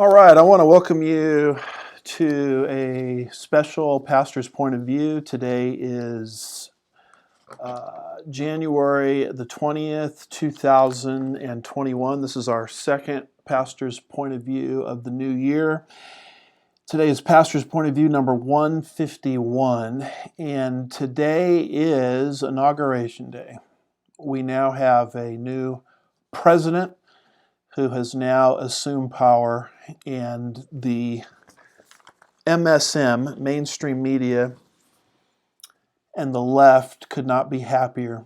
All right, I want to welcome you to a special pastor's point of view. Today is January the 20th, 2021. This is our second pastor's point of view of the new year. Today is pastor's point of view number 151, and today is Inauguration Day. We now have a new president who has now assumed power, and the MSM, mainstream media, and the left could not be happier.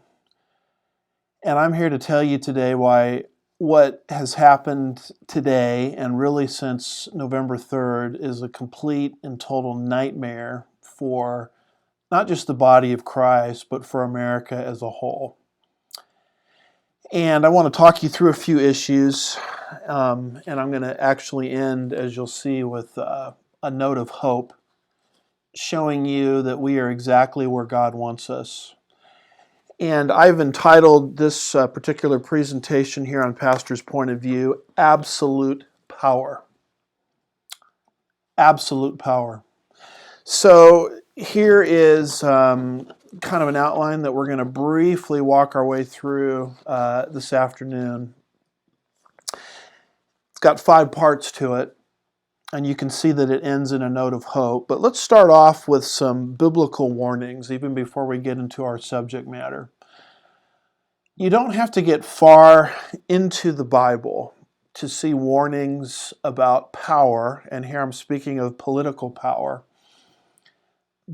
And I'm here to tell you today why what has happened today and really since November 3rd is a complete and total nightmare for not just the body of Christ, but for America as a whole. And I want to talk you through a few issues, and I'm going to actually end, as you'll see, with a note of hope, showing you that we are exactly where God wants us. And I've entitled this particular presentation here on Pastor's Point of View, Absolute Power. Absolute Power. So here is kind of an outline that we're going to briefly walk our way through this afternoon. It's got 5 parts to it, and you can see that it ends in a note of hope. But let's start off with some biblical warnings, even before we get into our subject matter. You don't have to get far into the Bible to see warnings about power, and here I'm speaking of political power,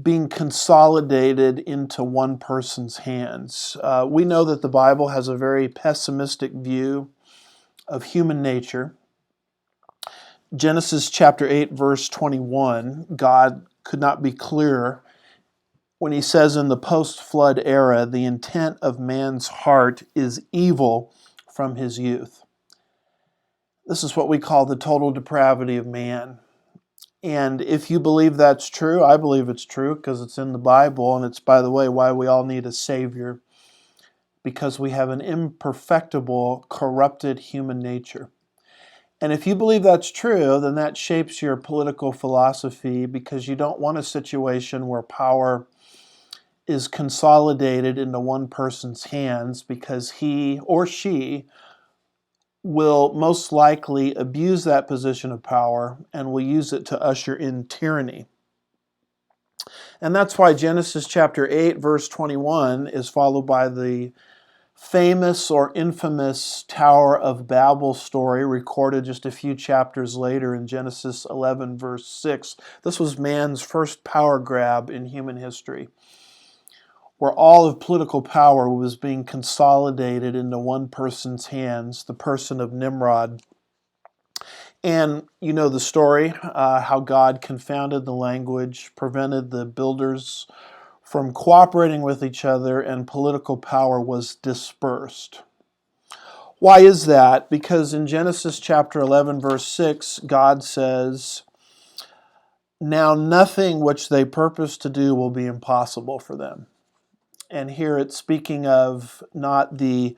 being consolidated into one person's hands. We know that the Bible has a very pessimistic view of human nature. Genesis chapter 8, verse 21, God could not be clearer when he says in the post-flood era, the intent of man's heart is evil from his youth. This is what we call the total depravity of man. And if you believe that's true, I believe it's true because it's in the Bible, and it's, by the way, why we all need a Savior, because we have an imperfectible, corrupted human nature. And if you believe that's true, then that shapes your political philosophy, because you don't want a situation where power is consolidated into one person's hands, because he or she will most likely abuse that position of power and will use it to usher in tyranny. And that's why Genesis chapter 8, verse 21 is followed by the famous or infamous Tower of Babel story recorded just a few chapters later in Genesis 11, verse 6. This was man's first power grab in human history, where all of political power was being consolidated into one person's hands, the person of Nimrod. And you know the story, how God confounded the language, prevented the builders from cooperating with each other, and political power was dispersed. Why is that? Because in Genesis chapter 11, verse 6, God says, "Now nothing which they purpose to do will be impossible for them." And here it's speaking of not the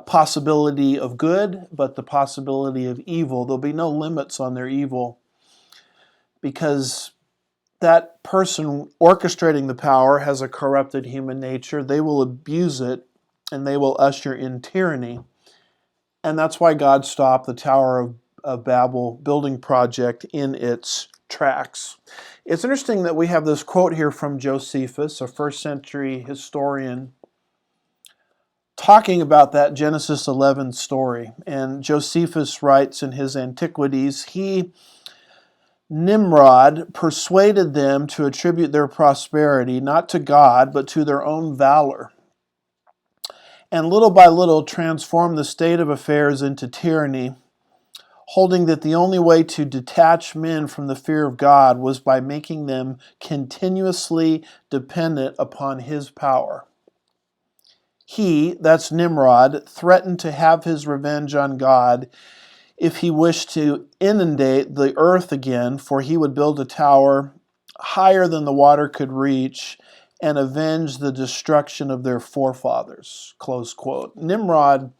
possibility of good, but the possibility of evil. There'll be no limits on their evil, because that person orchestrating the power has a corrupted human nature. They will abuse it, and they will usher in tyranny. And that's why God stopped the Tower of Babel building project in its tracks. It's interesting that we have this quote here from Josephus, a first century historian, talking about that Genesis 11 story. And Josephus writes in his Antiquities, Nimrod persuaded them to attribute their prosperity not to God, but to their own valor, and little by little transformed the state of affairs into tyranny, holding that the only way to detach men from the fear of God was by making them continuously dependent upon his power. He, that's Nimrod, threatened to have his revenge on God if he wished to inundate the earth again, for he would build a tower higher than the water could reach and avenge the destruction of their forefathers, close quote. Nimrod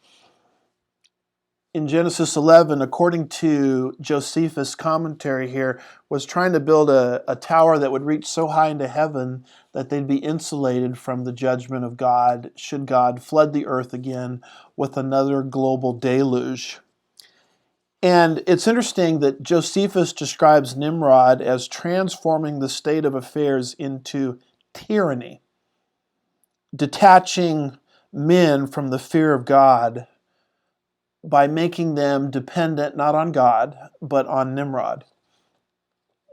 in Genesis 11, according to Josephus' commentary here, was trying to build a tower that would reach so high into heaven that they'd be insulated from the judgment of God should God flood the earth again with another global deluge. And it's interesting that Josephus describes Nimrod as transforming the state of affairs into tyranny, detaching men from the fear of God by making them dependent not on God, but on Nimrod.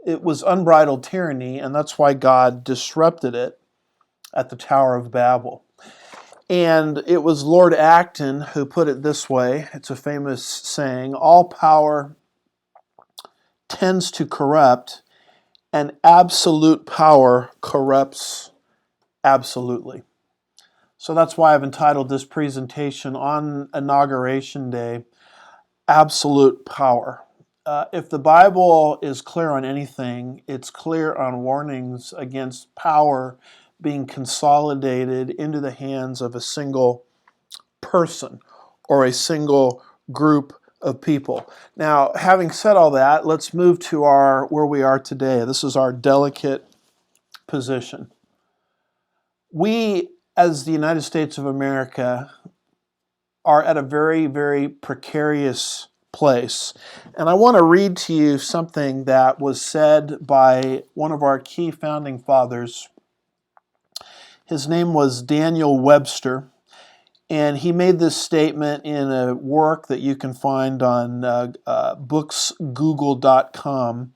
It was unbridled tyranny, and that's why God disrupted it at the Tower of Babel. And it was Lord Acton who put it this way. It's a famous saying, all power tends to corrupt, and absolute power corrupts absolutely. So that's why I've entitled this presentation on Inauguration Day, Absolute Power. If the Bible is clear on anything, it's clear on warnings against power being consolidated into the hands of a single person or a single group of people. Now, having said all that, let's move to where we are today. This is our delicate position. We, as the United States of America, are at a very, very precarious place. And I want to read to you something that was said by one of our key founding fathers. His name was Daniel Webster, and he made this statement in a work that you can find on booksgoogle.com.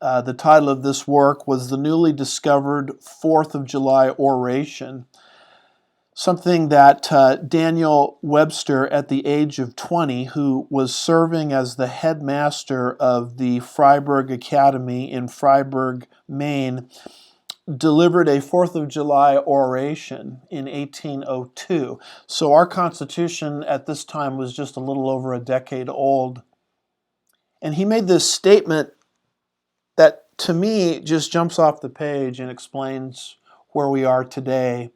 The title of this work was The Newly Discovered 4th of July Oration, something that Daniel Webster, at the age of 20, who was serving as the headmaster of the Fryeburg Academy in Fryeburg, Maine, delivered a 4th of July oration in 1802. So our Constitution at this time was just a little over a decade old. And he made this statement that to me just jumps off the page and explains where we are today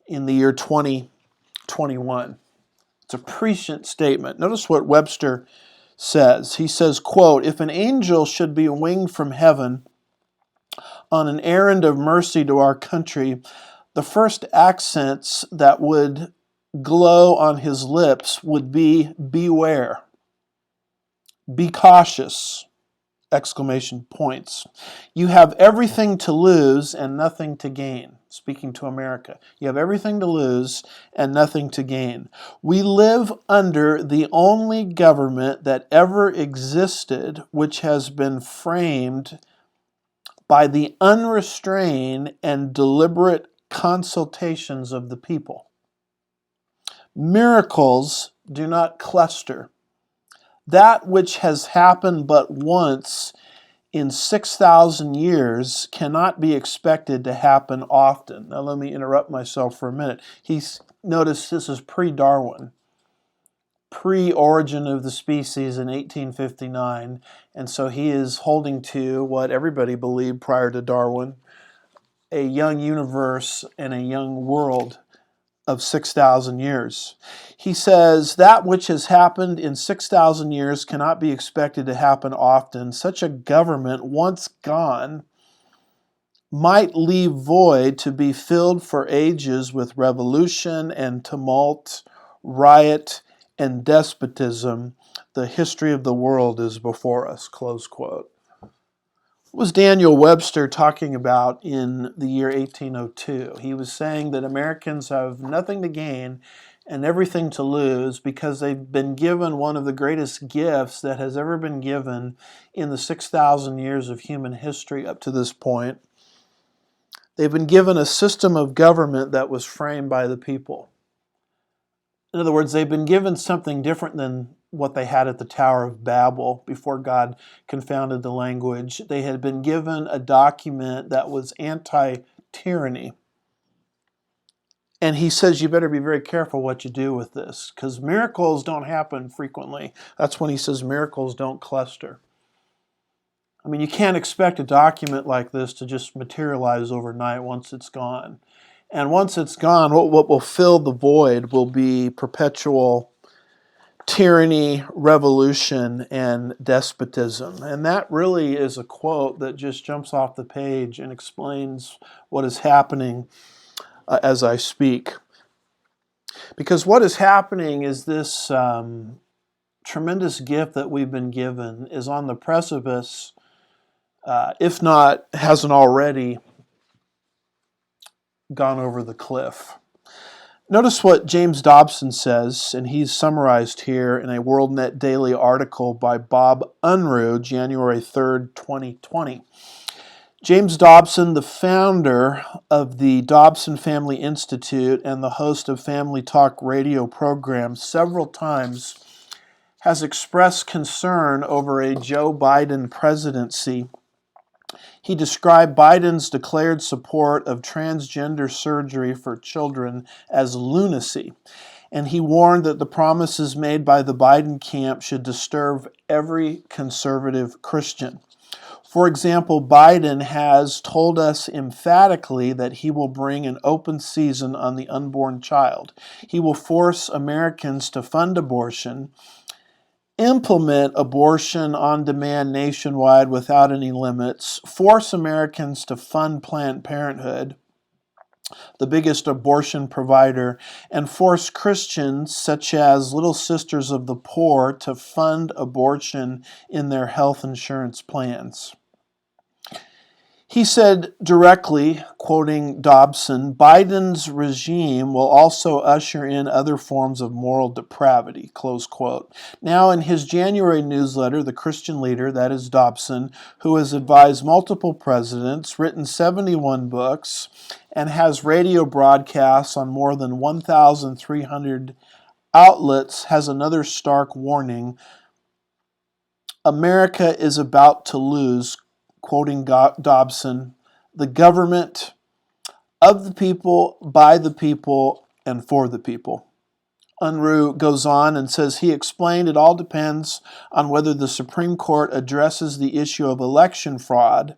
in the year 2021. It's a prescient statement. Notice what Webster says. He says, quote, if an angel should be winged from heaven on an errand of mercy to our country, the first accents that would glow on his lips would be beware, be cautious, exclamation points. You have everything to lose and nothing to gain. Speaking to America, you have everything to lose and nothing to gain. We live under the only government that ever existed, which has been framed by the unrestrained and deliberate consultations of the people. Miracles do not cluster. That which has happened but once in 6,000 years cannot be expected to happen often. Now let me interrupt myself for a minute. Notice this is pre-Darwin, pre-origin of the species in 1859, and so he is holding to what everybody believed prior to Darwin, a young universe and a young world of 6,000 years. He says, that which has happened in 6,000 years cannot be expected to happen often. Such a government, once gone, might leave void to be filled for ages with revolution and tumult, riot and despotism. The history of the world is before us, close quote. What was Daniel Webster talking about in the year 1802? He was saying that Americans have nothing to gain and everything to lose because they've been given one of the greatest gifts that has ever been given in the 6,000 years of human history up to this point. They've been given a system of government that was framed by the people. In other words, they've been given something different than what they had at the Tower of Babel before God confounded the language. They had been given a document that was anti-tyranny. And he says you better be very careful what you do with this, because miracles don't happen frequently. That's when he says miracles don't cluster. I mean, you can't expect a document like this to just materialize overnight once it's gone. And once it's gone, what will fill the void will be perpetual tyranny, revolution, and despotism. And that really is a quote that just jumps off the page and explains what is happening as I speak. Because what is happening is this tremendous gift that we've been given is on the precipice, if not hasn't already gone over the cliff. Notice what James Dobson says, and he's summarized here in a WorldNet Daily article by Bob Unruh, January 3rd, 2020. James Dobson, the founder of the Dobson Family Institute and the host of Family Talk radio programs, several times has expressed concern over a Joe Biden presidency. He described Biden's declared support of transgender surgery for children as lunacy, and he warned that the promises made by the Biden camp should disturb every conservative Christian. For example, Biden has told us emphatically that he will bring an open season on the unborn child. He will force Americans to fund abortion, implement abortion on demand nationwide without any limits, force Americans to fund Planned Parenthood, the biggest abortion provider, and force Christians such as Little Sisters of the Poor to fund abortion in their health insurance plans. He said directly, quoting Dobson, Biden's regime will also usher in other forms of moral depravity, close quote. Now, in his January newsletter, the Christian leader, that is Dobson, who has advised multiple presidents, written 71 books, and has radio broadcasts on more than 1,300 outlets, has another stark warning. America is about to lose, quoting Dobson, the government of the people, by the people, and for the people. Unruh goes on and says he explained it all depends on whether the Supreme Court addresses the issue of election fraud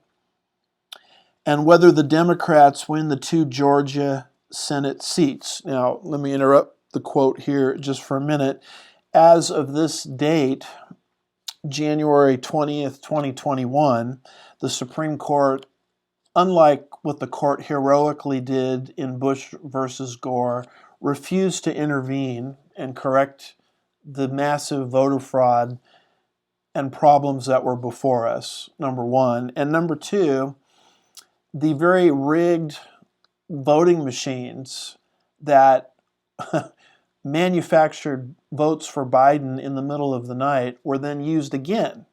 and whether the Democrats win the 2 Georgia Senate seats. Now, let me interrupt the quote here just for a minute. As of this date, January 20th, 2021, the Supreme Court, unlike what the court heroically did in Bush versus Gore, refused to intervene and correct the massive voter fraud and problems that were before us, number one. And number two, the very rigged voting machines that manufactured votes for Biden in the middle of the night were then used again.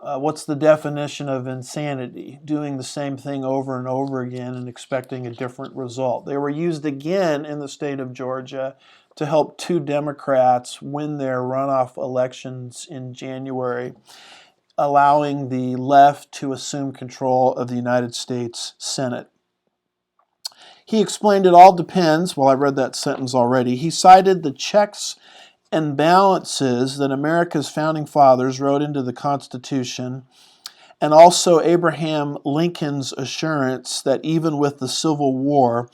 What's the definition of insanity? Doing the same thing over and over again and expecting a different result. They were used again in the state of Georgia to help 2 Democrats win their runoff elections in January, allowing the left to assume control of the United States Senate. He explained it all depends. Well, I read that sentence already. He cited the checks and balances that America's founding fathers wrote into the Constitution, and also Abraham Lincoln's assurance that even with the Civil War,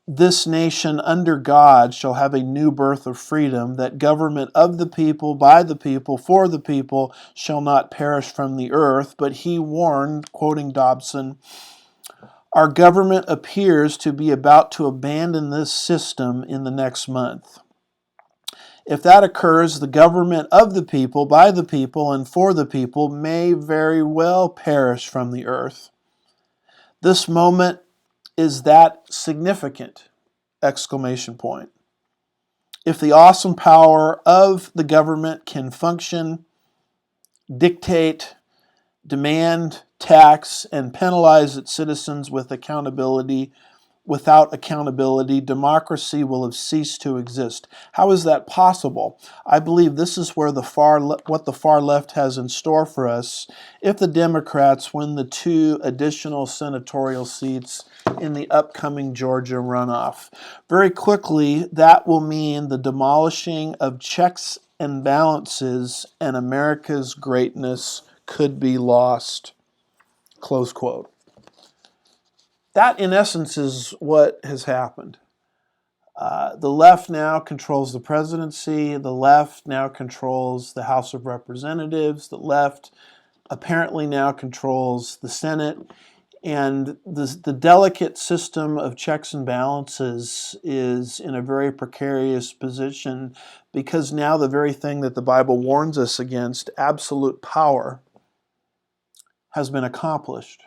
this nation under God shall have a new birth of freedom, that government of the people, by the people, for the people shall not perish from the earth. But he warned, quoting Dobson, our government appears to be about to abandon this system in the next month. If that occurs, the government of the people, by the people, and for the people may very well perish from the earth. This moment is that significant! Exclamation point. If the awesome power of the government can function, dictate, demand, tax, and penalize its citizens without accountability, democracy will have ceased to exist. How is that possible? I believe this is where what the far left has in store for us if the Democrats win the 2 additional senatorial seats in the upcoming Georgia runoff. Very quickly, that will mean the demolishing of checks and balances, and America's greatness could be lost. Close quote. That, in essence, is what has happened. The left now controls the presidency. The left now controls the House of Representatives. The left apparently now controls the Senate. And the delicate system of checks and balances is in a very precarious position because now the very thing that the Bible warns us against, absolute power, has been accomplished.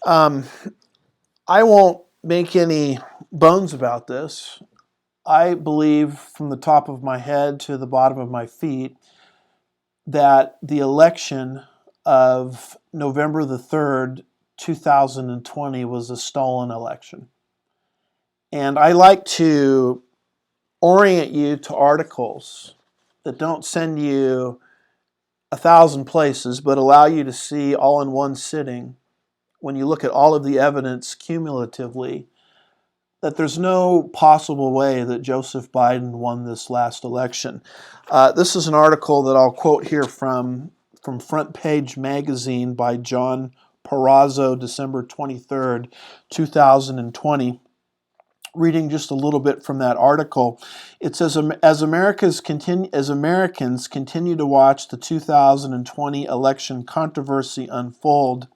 I won't make any bones about this. I believe from the top of my head to the bottom of my feet that the election of November the 3rd, 2020 was a stolen election. And I like to orient you to articles that don't send you 1,000 places, but allow you to see all in one sitting, when you look at all of the evidence cumulatively, that there's no possible way that Joseph Biden won this last election. This is an article that I'll quote here from Front Page Magazine by John Perazzo, December 23rd, 2020. Reading just a little bit from that article, it says, as Americans continue to watch the 2020 election controversy unfold,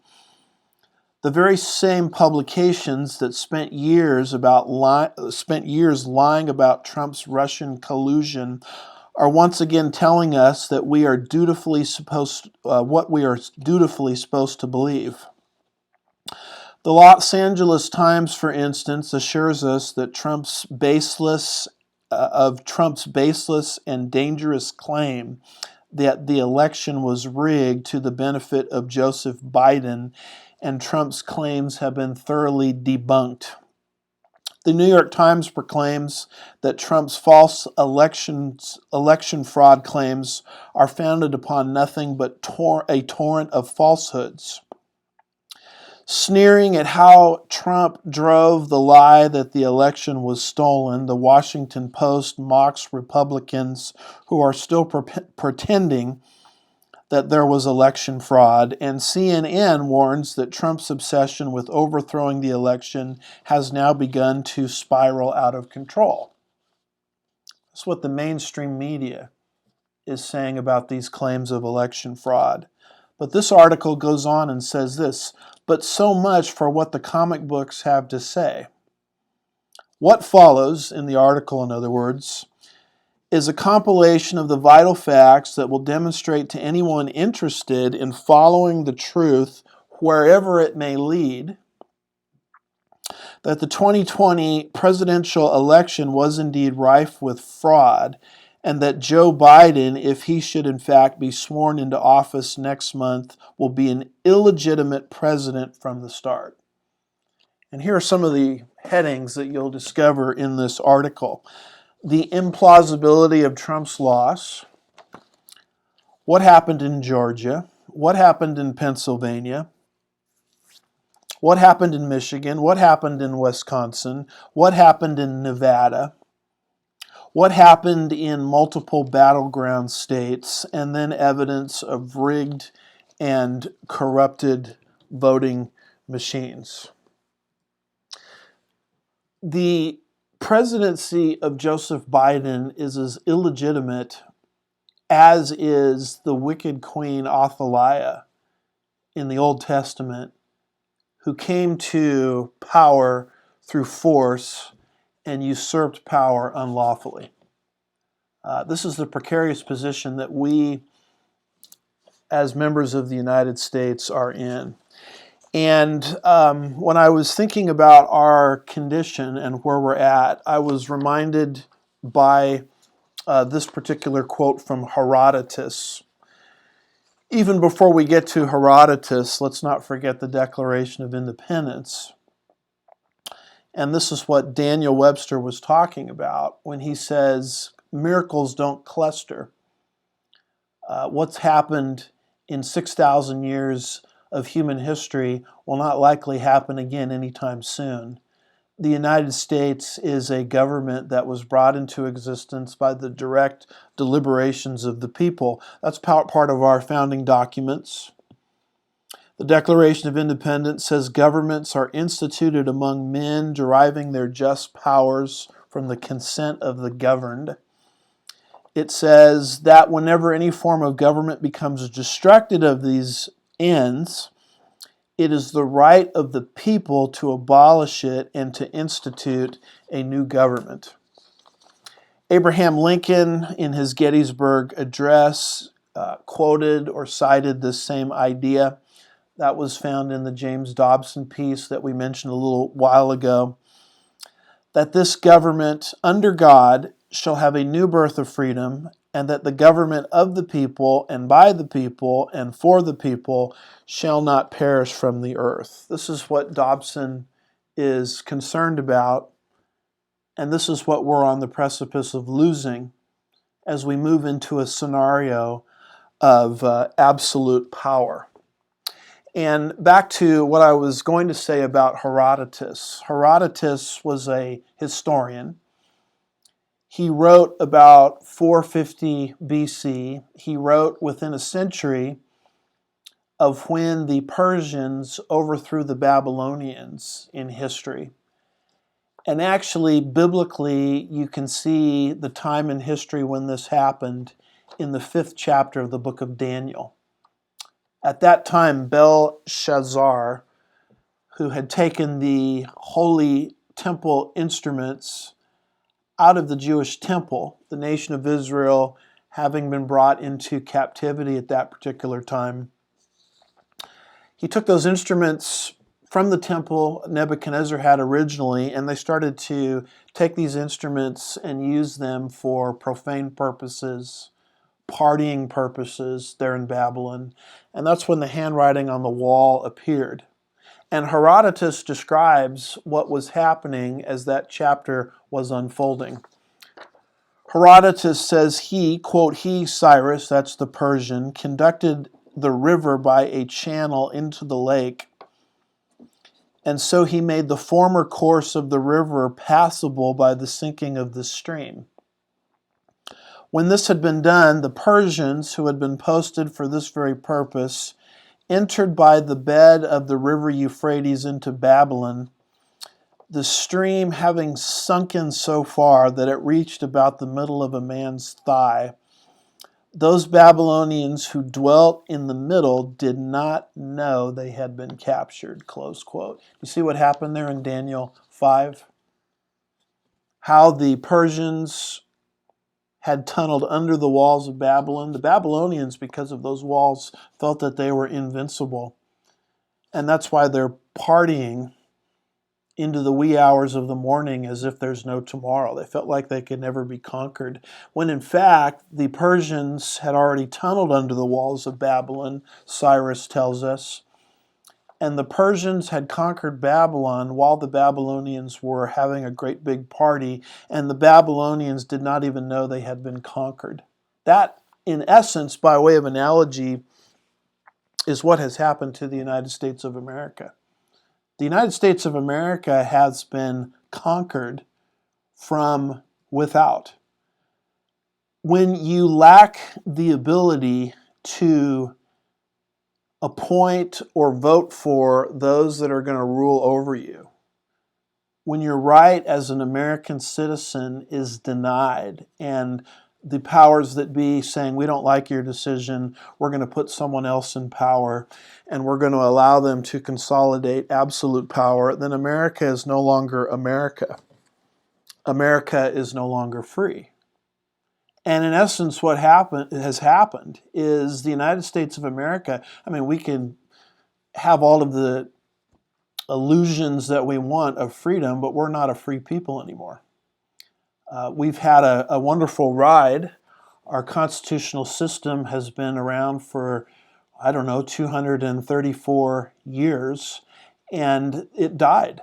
the very same publications that spent years lying about Trump's Russian collusion are once again telling us that we are what we are dutifully supposed to believe. The Los Angeles Times, for instance, assures us that Trump's baseless and dangerous claim that the election was rigged to the benefit of Joseph Biden and Trump's claims have been thoroughly debunked. The New York Times proclaims that Trump's false election fraud claims are founded upon nothing but a torrent of falsehoods. Sneering at how Trump drove the lie that the election was stolen, the Washington Post mocks Republicans who are still pretending that there was election fraud, and CNN warns that Trump's obsession with overthrowing the election has now begun to spiral out of control. That's what the mainstream media is saying about these claims of election fraud. But this article goes on and says this, but so much for what the comic books have to say. What follows, in the article in other words, is a compilation of the vital facts that will demonstrate to anyone interested in following the truth wherever it may lead, that the 2020 presidential election was indeed rife with fraud, and that Joe Biden, if he should in fact be sworn into office next month, will be an illegitimate president from the start. And here are some of the headings that you'll discover in this article. The implausibility of Trump's loss, what happened in Georgia, what happened in Pennsylvania, what happened in Michigan, what happened in Wisconsin, what happened in Nevada, what happened in multiple battleground states, and then evidence of rigged and corrupted voting machines. The presidency of Joseph Biden is as illegitimate as is the wicked queen Athaliah in the Old Testament, who came to power through force and usurped power unlawfully. This is the precarious position that we, as members of the United States, are in. And when I was thinking about our condition and where we're at, I was reminded by this particular quote from Herodotus. Even before we get to Herodotus, let's not forget the Declaration of Independence. And this is what Daniel Webster was talking about when he says, miracles don't cluster. What's happened in 6,000 years of human history will not likely happen again anytime soon. The United States is a government that was brought into existence by the direct deliberations of the people. That's part of our founding documents. The Declaration of Independence says governments are instituted among men deriving their just powers from the consent of the governed. It says that whenever any form of government becomes distracted of these ends, it is the right of the people to abolish it and to institute a new government. Abraham Lincoln, in his Gettysburg Address, quoted or cited this same idea. That was found in the James Dobson piece that we mentioned a little while ago, that this government under God shall have a new birth of freedom, and that the government of the people and by the people and for the people shall not perish from the earth. This is what Dobson is concerned about, and this is what we're on the precipice of losing as we move into a scenario of absolute power. And back to what I was going to say about Herodotus. Herodotus was a historian. He wrote about 450 BC. He wrote within a century of when the Persians overthrew the Babylonians in history. And actually, biblically, you can see the time in history when this happened in the 5th chapter of the book of Daniel. At that time, Belshazzar, who had taken the holy temple instruments out of the Jewish temple, the nation of Israel having been brought into captivity at that particular time, he took those instruments from the temple Nebuchadnezzar had originally, and they started to take these instruments and use them for profane purposes, partying purposes there in Babylon. And that's when the handwriting on the wall appeared. And Herodotus describes what was happening as that chapter was unfolding. Herodotus says he, quote, he, Cyrus, that's the Persian, conducted the river by a channel into the lake, and so he made the former course of the river passable by the sinking of the stream. When this had been done, the Persians, who had been posted for this very purpose, entered by the bed of the river Euphrates into Babylon, the stream having sunken so far that it reached about the middle of a man's thigh. Those Babylonians who dwelt in the middle did not know they had been captured, close quote. You see what happened there in Daniel 5? How the Persians had tunneled under the walls of Babylon. The Babylonians, because of those walls, felt that they were invincible. And that's why they're partying into the wee hours of the morning as if there's no tomorrow. They felt like they could never be conquered, when in fact the Persians had already tunneled under the walls of Babylon, Cyrus tells us, and the Persians had conquered Babylon while the Babylonians were having a great big party, and the Babylonians did not even know they had been conquered. That, in essence, by way of analogy, is what has happened to the United States of America. The United States of America has been conquered from without. When you lack the ability to appoint or vote for those that are going to rule over you, when your right as an American citizen is denied, and the powers that be saying, we don't like your decision, we're going to put someone else in power, and we're going to allow them to consolidate absolute power, then America is no longer America. America is no longer free. And in essence, what has happened is the United States of America, we can have all of the illusions that we want of freedom, but we're not a free people anymore. We've had a wonderful ride. Our constitutional system has been around for, 234 years, and it died.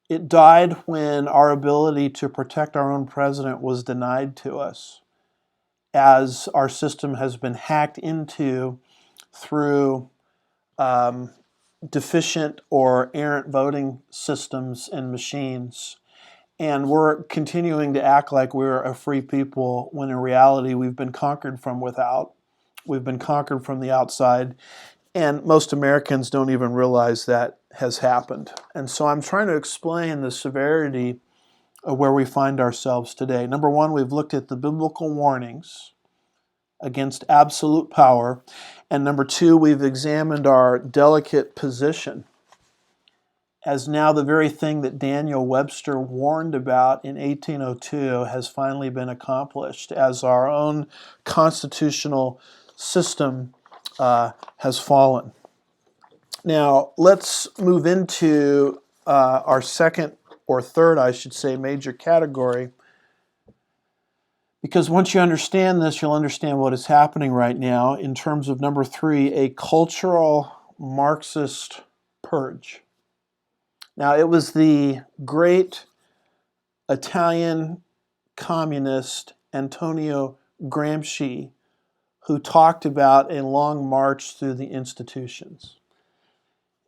It died when our ability to protect our own president was denied to us, as our system has been hacked into through deficient or errant voting systems and machines. And we're continuing to act like we're a free people when in reality we've been conquered from without. We've been conquered from the outside. And most Americans don't even realize that has happened. And so I'm trying to explain the severity of where we find ourselves today. Number one, we've looked at the biblical warnings against absolute power. And number two, we've examined our delicate position as now the very thing that Daniel Webster warned about in 1802 has finally been accomplished, as our own constitutional system has fallen. Now, let's move into our second or third, I should say, major category. Because once you understand this, you'll understand what is happening right now in terms of number three, a cultural Marxist purge. Now, it was the great Italian communist Antonio Gramsci who talked about a long march through the institutions.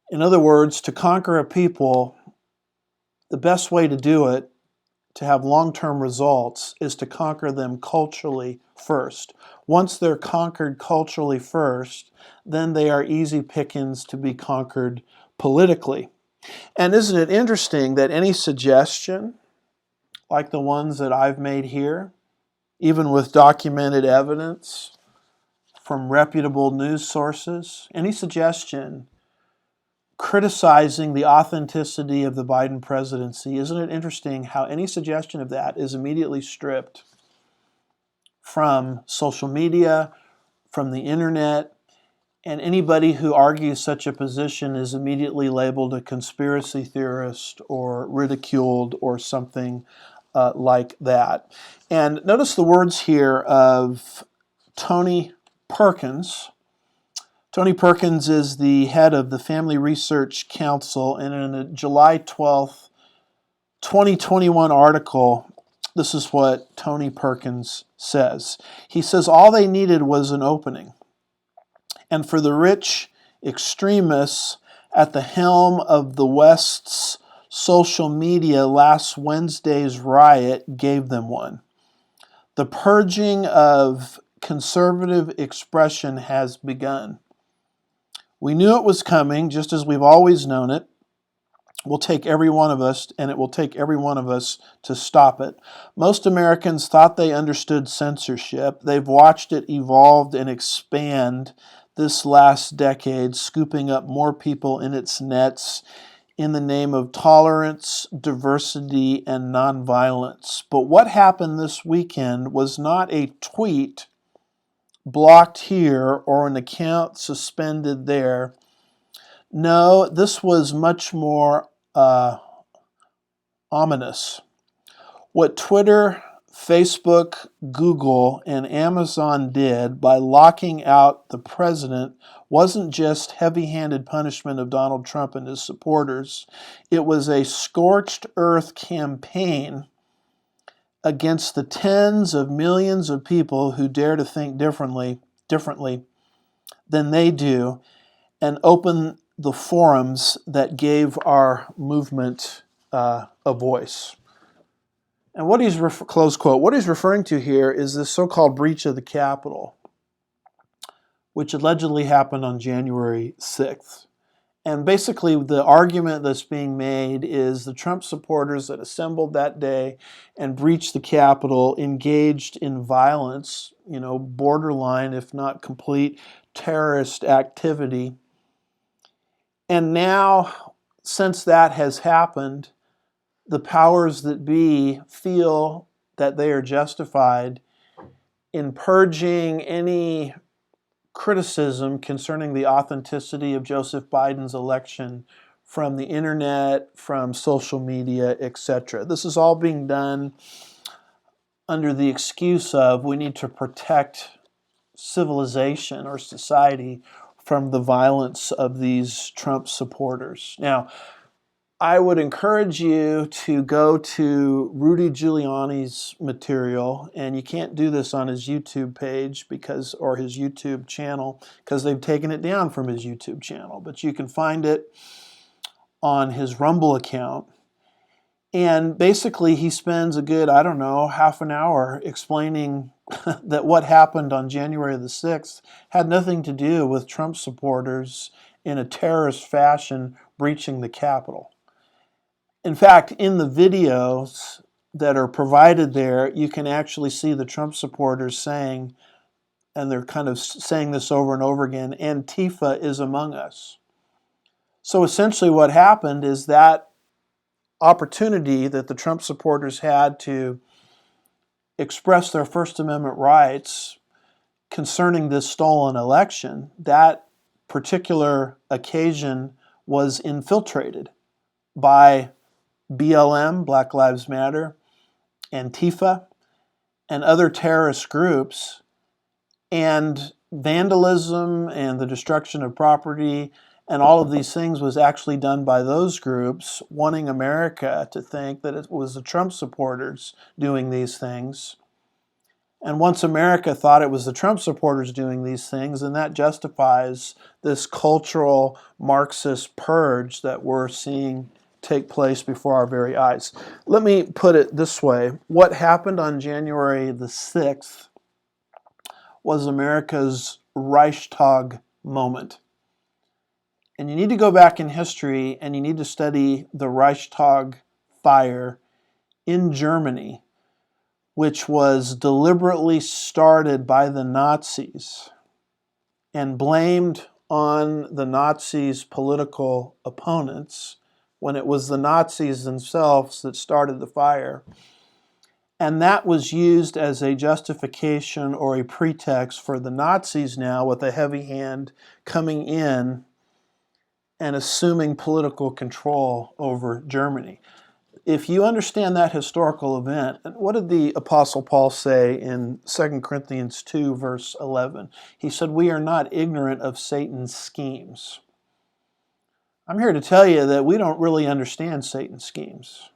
In other words, to conquer a people, the best way to do it, to have long-term results, is to conquer them culturally first. Once they're conquered culturally first, then they are easy pickings to be conquered politically. And isn't it interesting that any suggestion, like the ones that I've made here, even with documented evidence from reputable news sources, any suggestion criticizing the authenticity of the Biden presidency, isn't it interesting how any suggestion of that is immediately stripped from social media, from the internet, and anybody who argues such a position is immediately labeled a conspiracy theorist or ridiculed or something like that. And notice the words here of Tony Perkins. Tony Perkins is the head of the Family Research Council, and in a July 12th, 2021 article, this is what Tony Perkins says. He says, all they needed was an opening. And for the rich extremists at the helm of the West's social media, last Wednesday's riot gave them one. The purging of conservative expression has begun. We knew it was coming, just as we've always known it. Will take every one of us, and it will take every one of us to stop it. Most Americans thought they understood censorship. They've watched it evolve and expand this last decade, scooping up more people in its nets in the name of tolerance, diversity, and nonviolence. But what happened this weekend was not a tweet blocked here or an account suspended there. No, this was much more ominous. What Twitter, Facebook, Google, and Amazon did by locking out the president wasn't just heavy-handed punishment of Donald Trump and his supporters. It was a scorched earth campaign against the tens of millions of people who dare to think differently than they do, and open the forums that gave our movement a voice. And what he's, close quote, what he's referring to here is this so-called breach of the Capitol, which allegedly happened on January 6th. And basically the argument that's being made is the Trump supporters that assembled that day and breached the Capitol engaged in violence, borderline, if not complete, terrorist activity. And now, since that has happened, the powers that be feel that they are justified in purging any criticism concerning the authenticity of Joseph Biden's election from the internet, from social media, etc. This is all being done under the excuse of we need to protect civilization or society from the violence of these Trump supporters. Now, I would encourage you to go to Rudy Giuliani's material, and you can't do this on his YouTube page or his YouTube channel because they've taken it down from his YouTube channel, but you can find it on his Rumble account. And basically he spends a good, half an hour explaining that what happened on January the 6th had nothing to do with Trump supporters in a terrorist fashion breaching the Capitol. In fact, in the videos that are provided there, you can actually see the Trump supporters saying, and they're kind of saying this over and over again, Antifa is among us. So essentially what happened is that opportunity that the Trump supporters had to express their First Amendment rights concerning this stolen election, that particular occasion was infiltrated by BLM, Black Lives Matter, Antifa, and other terrorist groups, and vandalism and the destruction of property and all of these things was actually done by those groups wanting America to think that it was the Trump supporters doing these things. And once America thought it was the Trump supporters doing these things, then that justifies this cultural Marxist purge that we're seeing take place before our very eyes. Let me put it this way. What happened on January the 6th was America's Reichstag moment. And you need to go back in history and you need to study the Reichstag fire in Germany, which was deliberately started by the Nazis and blamed on the Nazis' political opponents when it was the Nazis themselves that started the fire. And that was used as a justification or a pretext for the Nazis now, with a heavy hand, coming in and assuming political control over Germany. If you understand that historical event, what did the Apostle Paul say in 2 Corinthians 2, verse 11? He said, "We are not ignorant of Satan's schemes." I'm here to tell you that we don't really understand Satan's schemes.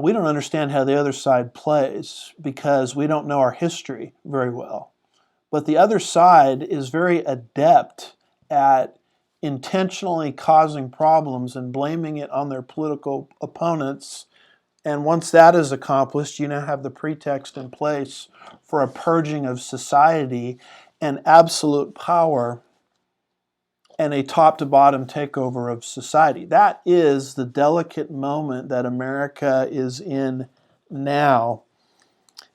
We don't understand how the other side plays because we don't know our history very well. But the other side is very adept at intentionally causing problems and blaming it on their political opponents. And once that is accomplished, you now have the pretext in place for a purging of society and absolute power and a top-to-bottom takeover of society. That is the delicate moment that America is in now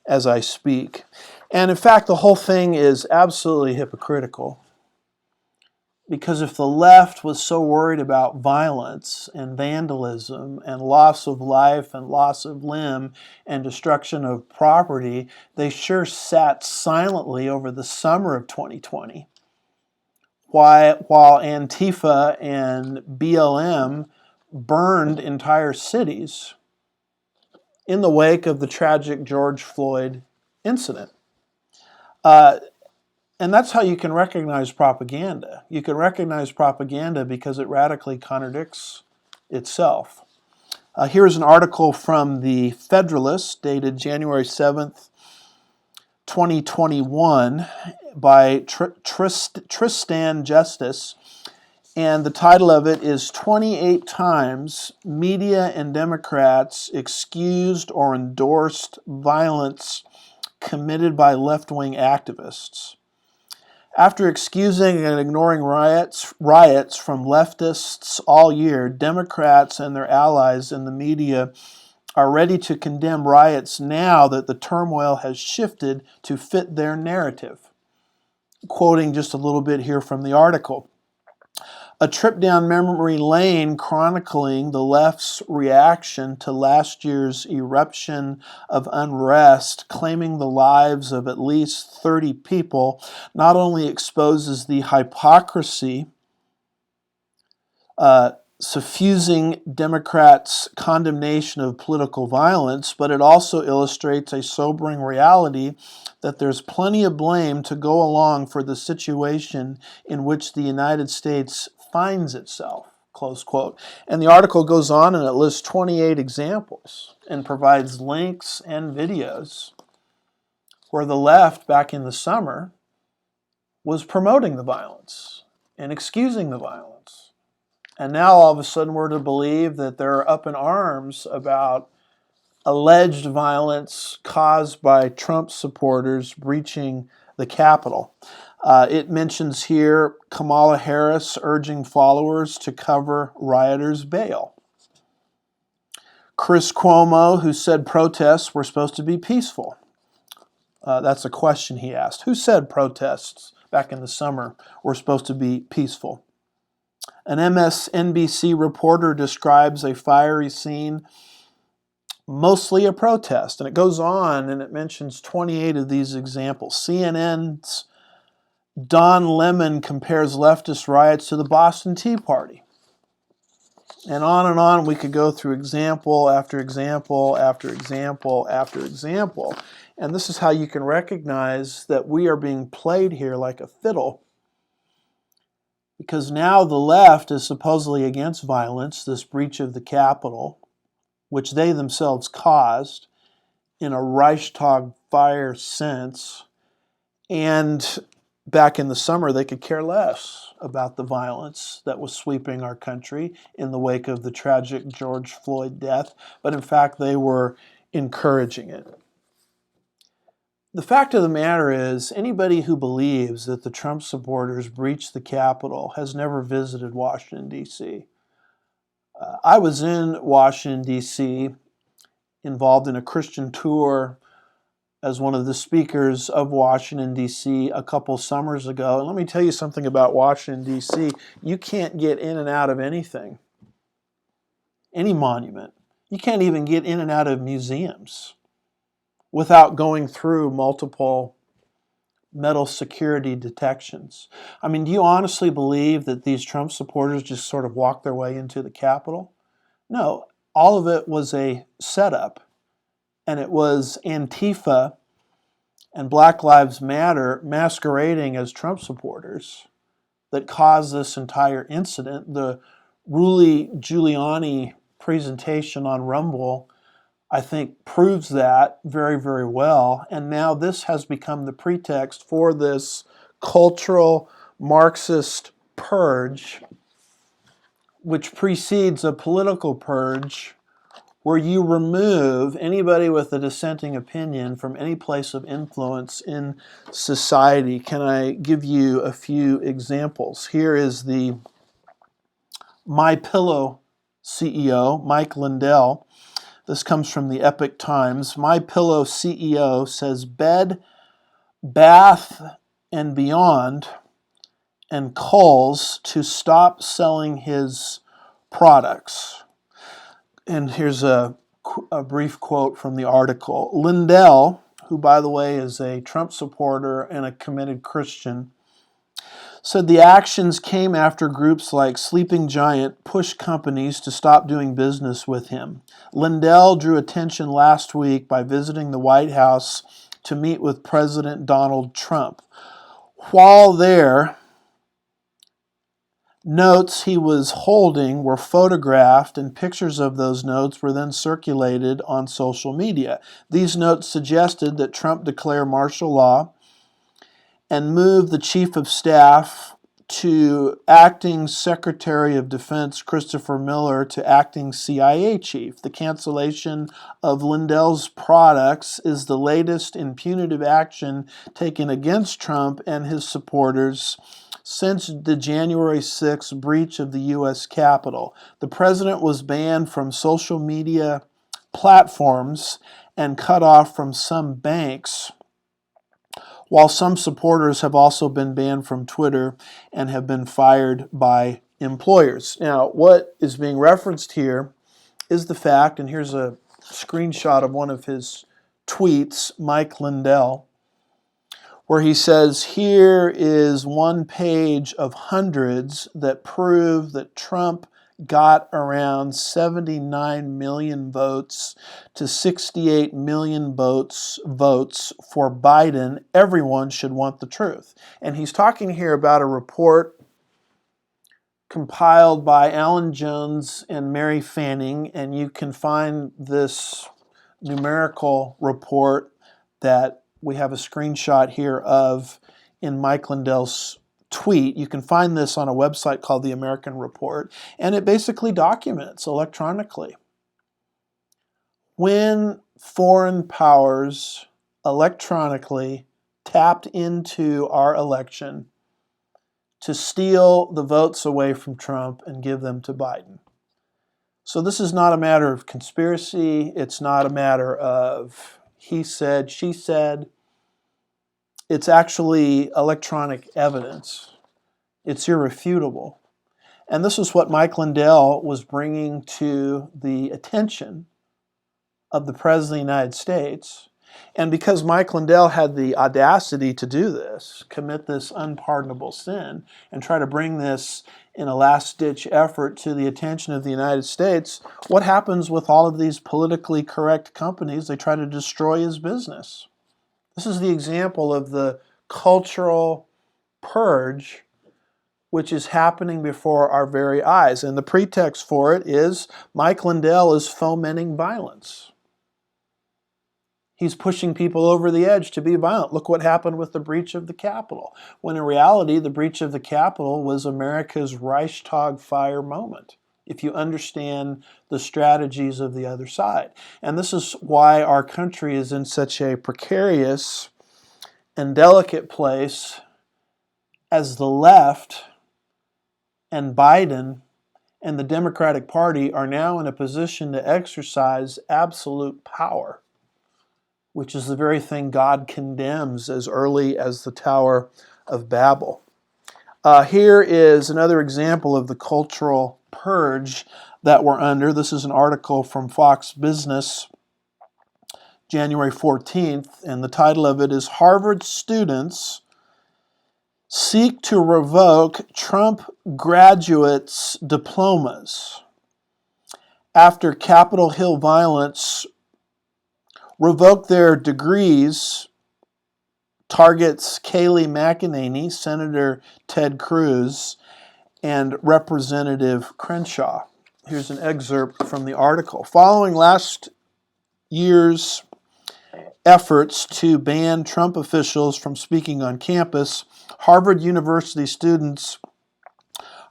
as I speak. And in fact, the whole thing is absolutely hypocritical. Because if the left was so worried about violence and vandalism and loss of life and loss of limb and destruction of property, they sure sat silently over the summer of 2020 while Antifa and BLM burned entire cities in the wake of the tragic George Floyd incident. And that's how you can recognize propaganda. You can recognize propaganda because it radically contradicts itself. Here's an article from the Federalist dated January 7th, 2021 by Tristan Justice. And the title of it is 28 Times Media and Democrats Excused or Endorsed Violence Committed by Left-Wing Activists. After excusing and ignoring riots from leftists all year, Democrats and their allies in the media are ready to condemn riots now that the turmoil has shifted to fit their narrative. Quoting just a little bit here from the article. A trip down memory lane chronicling the left's reaction to last year's eruption of unrest, claiming the lives of at least 30 people, not only exposes the hypocrisy suffusing Democrats' condemnation of political violence, but it also illustrates a sobering reality that there's plenty of blame to go along for the situation in which the United States finds itself, close quote. And the article goes on and it lists 28 examples and provides links and videos where the left back in the summer was promoting the violence and excusing the violence. And now all of a sudden we're to believe that they're up in arms about alleged violence caused by Trump supporters breaching the Capitol. It mentions here Kamala Harris urging followers to cover rioters' bail. Chris Cuomo, who said protests were supposed to be peaceful. That's a question he asked. Who said protests back in the summer were supposed to be peaceful? An MSNBC reporter describes a fiery scene, mostly a protest. And it goes on and it mentions 28 of these examples. CNN's Don Lemon compares leftist riots to the Boston Tea Party. And on we could go through example after example after example after example. And this is how you can recognize that we are being played here like a fiddle. Because now the left is supposedly against violence, this breach of the Capitol, which they themselves caused in a Reichstag fire sense. And back in the summer, they could care less about the violence that was sweeping our country in the wake of the tragic George Floyd death. But in fact, they were encouraging it. The fact of the matter is, anybody who believes that the Trump supporters breached the Capitol has never visited Washington, D.C. I was in Washington, D.C., involved in a Christian tour as one of the speakers of Washington, D.C. a couple summers ago. And let me tell you something about Washington, D.C. You can't get in and out of anything, any monument. You can't even get in and out of museums without going through multiple metal security detections. I mean, do you honestly believe that these Trump supporters just sort of walked their way into the Capitol? No, all of it was a setup, and it was Antifa and Black Lives Matter masquerading as Trump supporters that caused this entire incident. The Rudy Giuliani presentation on Rumble, I think, proves that very, very well. And now this has become the pretext for this cultural Marxist purge, which precedes a political purge where you remove anybody with a dissenting opinion from any place of influence in society. Can I give you a few examples? Here is the MyPillow CEO, Mike Lindell. This comes from the Epoch Times. MyPillow CEO says Bed, Bath, and Beyond and Kohl's to stop selling his products. And here's a brief quote from the article. Lindell, who, by the way, is a Trump supporter and a committed Christian, said the actions came after groups like Sleeping Giant pushed companies to stop doing business with him. Lindell drew attention last week by visiting the White House to meet with President Donald Trump. While there, notes he was holding were photographed, and pictures of those notes were then circulated on social media. These notes suggested that Trump declare martial law and move the chief of staff to acting Secretary of Defense Christopher Miller to acting CIA chief. The cancellation of Lindell's products is the latest in punitive action taken against Trump and his supporters since the January 6th breach of the U.S. Capitol. The president was banned from social media platforms and cut off from some banks, while some supporters have also been banned from Twitter and have been fired by employers. Now, what is being referenced here is the fact, and here's a screenshot of one of his tweets, Mike Lindell, where he says, here is one page of hundreds that prove that Trump got around 79 million votes to 68 million votes for Biden. Everyone should want the truth. And he's talking here about a report compiled by Alan Jones and Mary Fanning, and you can find this numerical report that we have a screenshot here of in Mike Lindell's tweet. You can find this on a website called The American Report, and it basically documents electronically when foreign powers electronically tapped into our election to steal the votes away from Trump and give them to Biden. So this is not a matter of conspiracy. It's not a matter of he said, she said. It's actually electronic evidence. It's irrefutable. And this is what Mike Lindell was bringing to the attention of the President of the United States. And because Mike Lindell had the audacity to do this, commit this unpardonable sin, and try to bring this in a last-ditch effort to the attention of the United States, what happens with all of these politically correct companies? They try to destroy his business. This is the example of the cultural purge which is happening before our very eyes. And the pretext for it is Mike Lindell is fomenting violence. He's pushing people over the edge to be violent. Look what happened with the breach of the Capitol, when in reality the breach of the Capitol was America's Reichstag fire moment, if you understand the strategies of the other side. And this is why our country is in such a precarious and delicate place, as the left and Biden and the Democratic Party are now in a position to exercise absolute power, which is the very thing God condemns as early as the Tower of Babel. Here is another example of the cultural purge that we're under. This is an article from Fox Business, January 14th, and the title of it is Harvard Students Seek to Revoke Trump Graduates' Diplomas After Capitol Hill Violence Revoked their degrees, targets Kayleigh McEnany, Senator Ted Cruz, and Representative Crenshaw. Here's an excerpt from the article. Following last year's efforts to ban Trump officials from speaking on campus, Harvard University students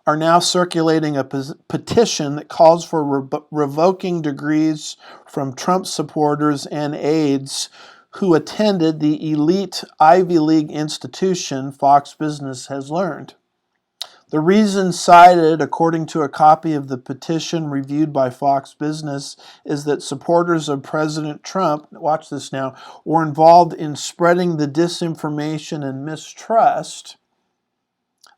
are now circulating a petition that calls for revoking degrees from Trump supporters and aides who attended the elite Ivy League institution, Fox Business has learned. The reason cited, according to a copy of the petition reviewed by Fox Business, is that supporters of President Trump, watch this now, were involved in spreading the disinformation and mistrust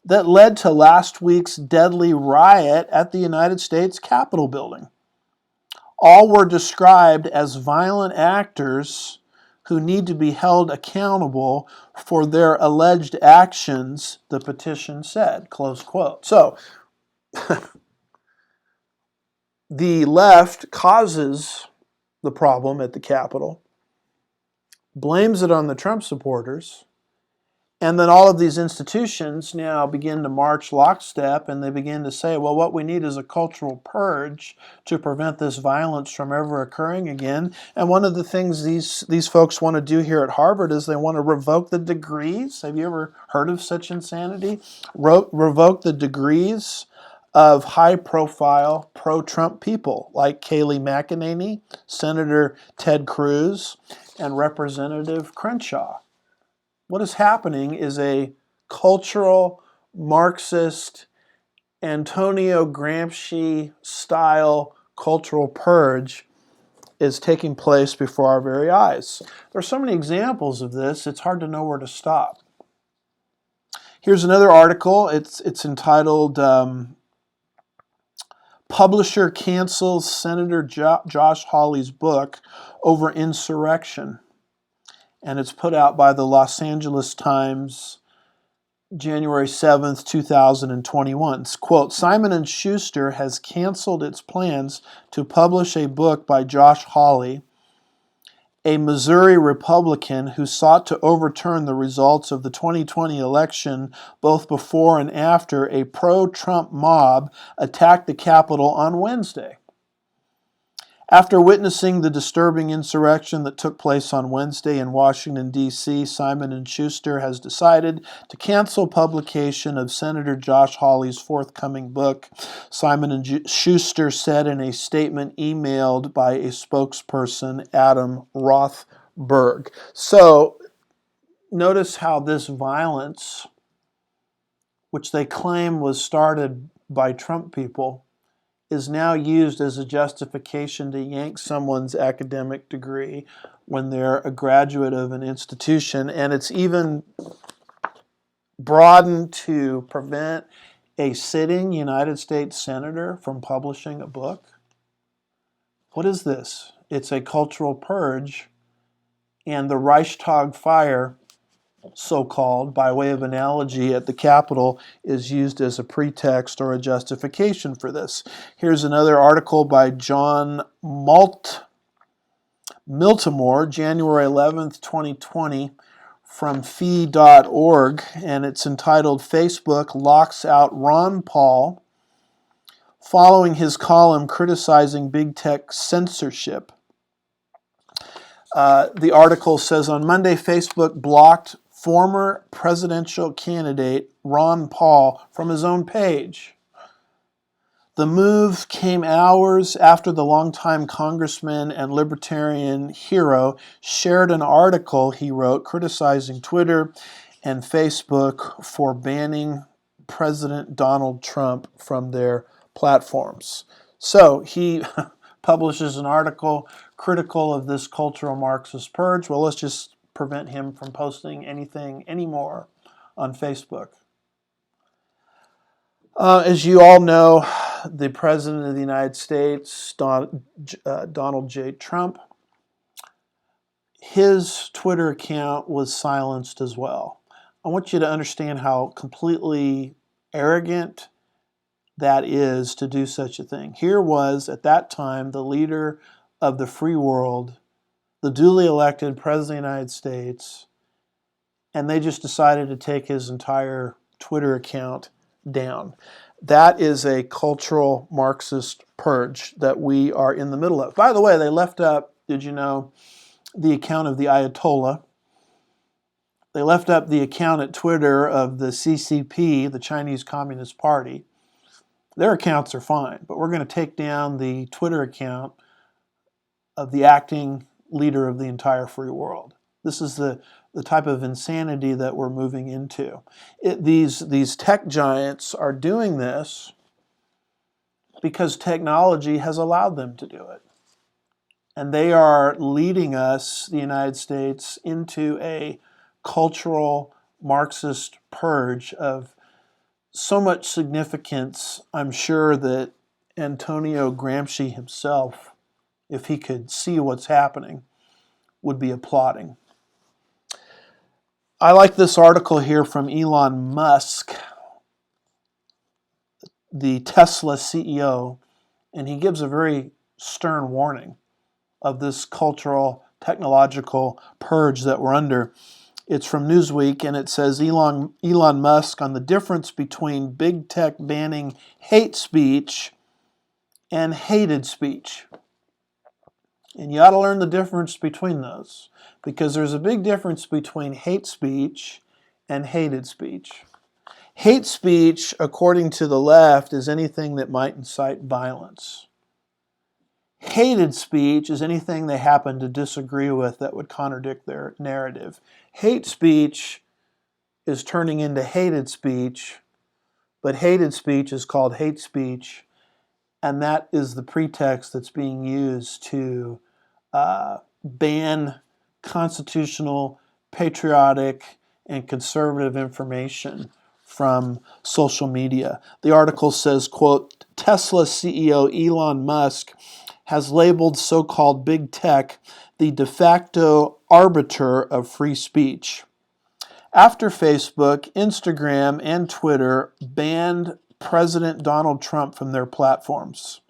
that led to last week's deadly riot at the United States Capitol building. All were described as violent actors who need to be held accountable for their alleged actions, the petition said, close quote. So, the left causes the problem at the Capitol, blames it on the Trump supporters, and then all of these institutions now begin to march lockstep, and they begin to say, well, what we need is a cultural purge to prevent this violence from ever occurring again. And one of the things these folks want to do here at Harvard is they want to revoke the degrees. Have you ever heard of such insanity? Revoke the degrees of high-profile pro-Trump people like Kayleigh McEnany, Senator Ted Cruz, and Representative Crenshaw. What is happening is a cultural, Marxist, Antonio Gramsci-style cultural purge is taking place before our very eyes. There are so many examples of this, it's hard to know where to stop. Here's another article. It's entitled Publisher Cancels Senator Josh Hawley's Book Over Insurrection. And it's put out by the Los Angeles Times, January 7th, 2021. Quote, Simon & Schuster has canceled its plans to publish a book by Josh Hawley, a Missouri Republican who sought to overturn the results of the 2020 election both before and after a pro-Trump mob attacked the Capitol on Wednesday. After witnessing the disturbing insurrection that took place on Wednesday in Washington, D.C., Simon & Schuster has decided to cancel publication of Senator Josh Hawley's forthcoming book, Simon & Schuster said in a statement emailed by a spokesperson, Adam Rothberg. So, notice how this violence, which they claim was started by Trump people, is now used as a justification to yank someone's academic degree when they're a graduate of an institution. And it's even broadened to prevent a sitting United States senator from publishing a book. What is this? It's a cultural purge, and the Reichstag fire, so-called, by way of analogy at the Capitol, is used as a pretext or a justification for this. Here's another article by John Miltimore, January 11th, 2020, from fee.org, and it's entitled "Facebook Locks Out Ron Paul Following His Column Criticizing Big Tech Censorship." The article says, on Monday, Facebook blocked former presidential candidate Ron Paul from his own page. The move came hours after the longtime congressman and libertarian hero shared an article he wrote criticizing Twitter and Facebook for banning President Donald Trump from their platforms. So he publishes an article critical of this cultural Marxist purge. Well, let's just prevent him from posting anything anymore on Facebook. As you all know, the President of the United States, Donald J. Trump, his Twitter account was silenced as well. I want you to understand how completely arrogant that is to do such a thing. Here was, at that time, the leader of the free world, the duly elected President of the United States, and they just decided to take his entire Twitter account down. That is a cultural Marxist purge that we are in the middle of. By the way, they left up, did you know, the account of the Ayatollah. They left up the account at Twitter of the CCP, the Chinese Communist Party. Their accounts are fine, but we're going to take down the Twitter account of the acting leader of the entire free world. This is the type of insanity that we're moving into. These tech giants are doing this because technology has allowed them to do it. And they are leading us, the United States, into a cultural Marxist purge of so much significance. I'm sure that Antonio Gramsci himself, if he could see what's happening, would be applauding. I like this article here from Elon Musk, the Tesla CEO, and he gives a very stern warning of this cultural, technological purge that we're under. It's from Newsweek, and it says Elon Musk on the difference between big tech banning hate speech and hated speech. And you ought to learn the difference between those, because there's a big difference between hate speech and hated speech. Hate speech, according to the left, is anything that might incite violence. Hated speech is anything they happen to disagree with that would contradict their narrative. Hate speech is turning into hated speech, but hated speech is called hate speech, and that is the pretext that's being used to ban constitutional, patriotic, and conservative information from social media. The article says, quote, Tesla CEO Elon Musk has labeled so-called big tech the de facto arbiter of free speech. After Facebook, Instagram, and Twitter banned President Donald Trump from their platforms.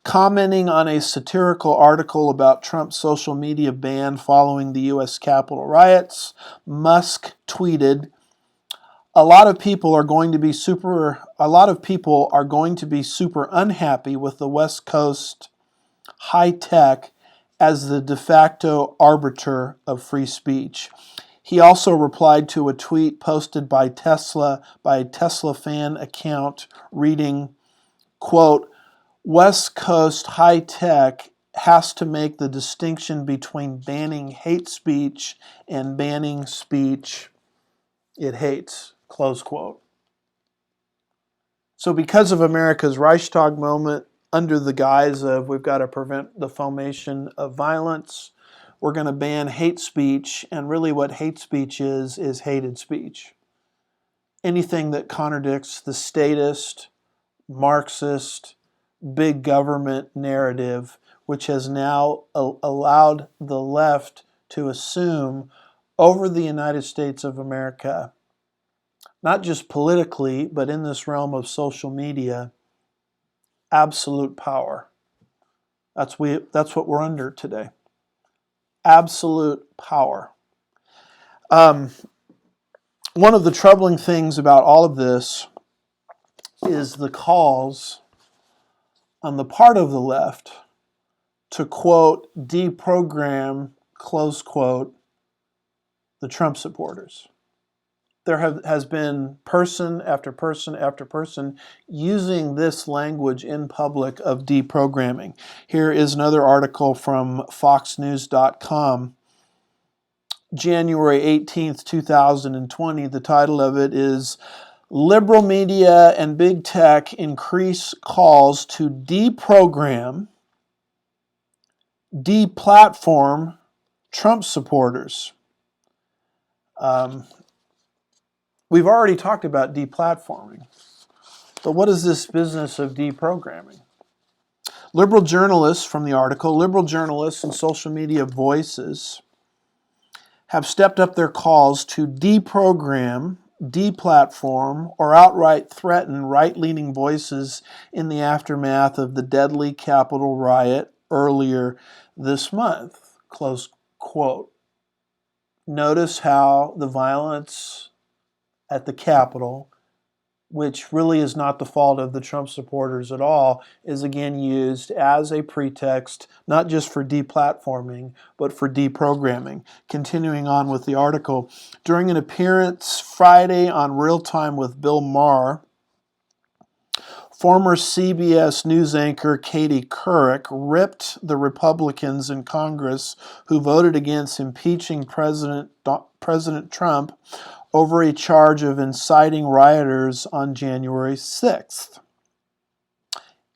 Commenting on a satirical article about Trump's social media ban following the U.S. Capitol riots, Musk tweeted, A lot of people are going to be super unhappy with the West Coast high tech as the de facto arbiter of free speech. He also replied to a tweet posted by a Tesla fan account reading, quote, West Coast high tech has to make the distinction between banning hate speech and banning speech it hates, close quote. So because of America's Reichstag moment, under the guise of we've got to prevent the formation of violence. We're going to ban hate speech, and really what hate speech is hated speech. Anything that contradicts the statist, Marxist, big government narrative, which has now allowed the left to assume over the United States of America, not just politically, but in this realm of social media, absolute power. That's what we're under today. Absolute power. One of the troubling things about all of this is the calls on the part of the left to, quote, deprogram, close quote, the Trump supporters. There has been person after person after person using this language in public of deprogramming. Here is another article from foxnews.com, January 18th, 2020. The title of it is Liberal Media and Big Tech Increase Calls to Deprogram, Deplatform Trump Supporters. We've already talked about deplatforming, but what is this business of deprogramming? Liberal journalists, from the article, liberal journalists and social media voices have stepped up their calls to deprogram, deplatform, or outright threaten right-leaning voices in the aftermath of the deadly Capitol riot earlier this month, close quote. Notice how the violence at the Capitol, which really is not the fault of the Trump supporters at all, is again used as a pretext, not just for deplatforming, but for deprogramming. Continuing on with the article, during an appearance Friday on Real Time with Bill Maher, former CBS News anchor Katie Couric ripped the Republicans in Congress who voted against impeaching President Trump over a charge of inciting rioters on January 6th.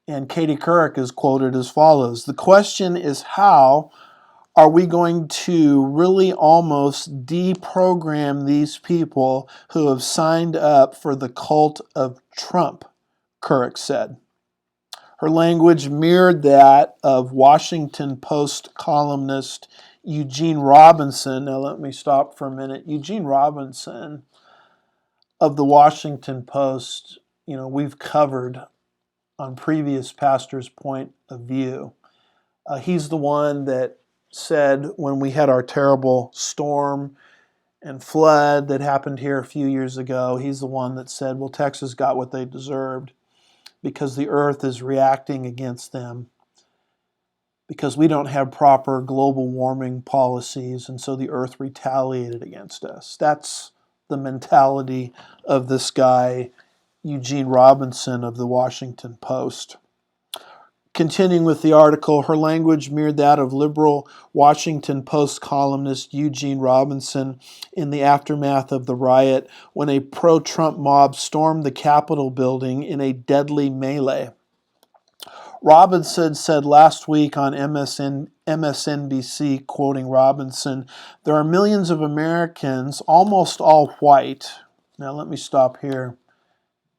And Katie Couric is quoted as follows: "The question is, how are we going to really almost deprogram these people who have signed up for the cult of Trump?" Couric said. Her language mirrored that of Washington Post columnist Eugene Robinson. Now let me stop for a minute. Eugene Robinson of the Washington Post, we've covered on previous pastors' point of view. He's the one that said when we had our terrible storm and flood that happened here a few years ago, he's the one that said, well, Texas got what they deserved because the earth is reacting against them, because we don't have proper global warming policies, and so the earth retaliated against us. That's the mentality of this guy, Eugene Robinson of the Washington Post. Continuing with the article, her language mirrored that of liberal Washington Post columnist Eugene Robinson in the aftermath of the riot when a pro-Trump mob stormed the Capitol building in a deadly melee. Robinson said last week on MSNBC, quoting Robinson, "There are millions of Americans, almost all white." Now let me stop here.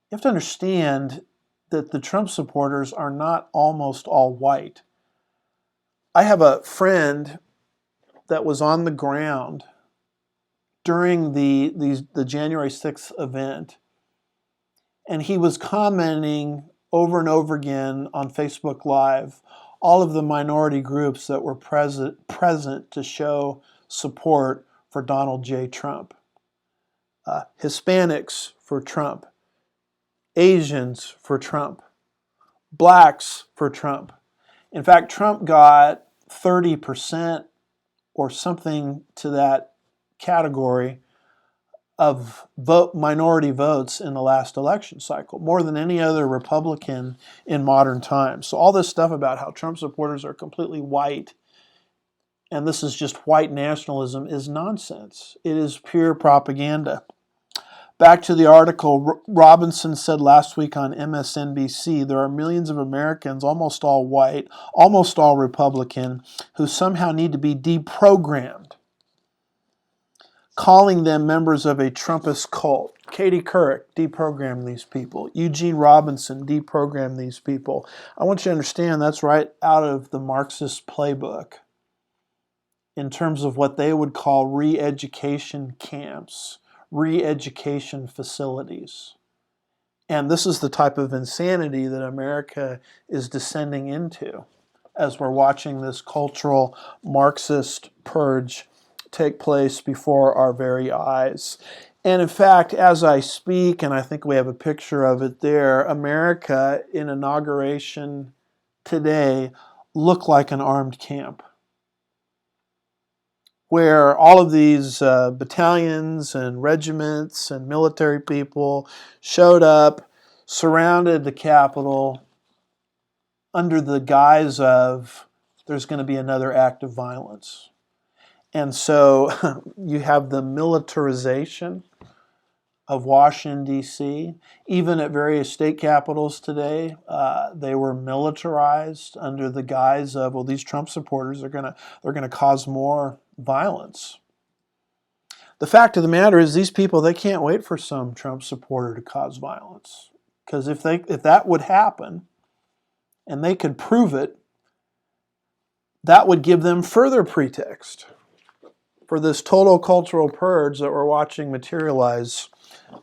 You have to understand that the Trump supporters are not almost all white. I have a friend that was on the ground during the January 6th event, and he was commenting over and over again on Facebook Live all of the minority groups that were present to show support for Donald J. Trump. Hispanics for Trump, Asians for Trump, blacks for Trump. In fact, Trump got 30% or something to that category of minority votes in the last election cycle, more than any other Republican in modern times. So all this stuff about how Trump supporters are completely white and this is just white nationalism is nonsense. It is pure propaganda. Back to the article, Robinson said last week on MSNBC, there are millions of Americans, almost all white, almost all Republican, who somehow need to be deprogrammed, calling them members of a Trumpist cult. Katie Couric, deprogram these people. Eugene Robinson, deprogram these people. I want you to understand that's right out of the Marxist playbook in terms of what they would call re-education camps, re-education facilities. And this is the type of insanity that America is descending into as we're watching this cultural Marxist purge take place before our very eyes. And in fact, as I speak, and I think we have a picture of it there, America in inauguration today looked like an armed camp, where all of these battalions and regiments and military people showed up, surrounded the Capitol under the guise of there's going to be another act of violence. And so you have the militarization of Washington, D.C. Even at various state capitals today, they were militarized under the guise of, well, these Trump supporters are they're going to cause more violence. The fact of the matter is these people, they can't wait for some Trump supporter to cause violence. Because if that would happen, and they could prove it, that would give them further pretext for this total cultural purge that we're watching materialize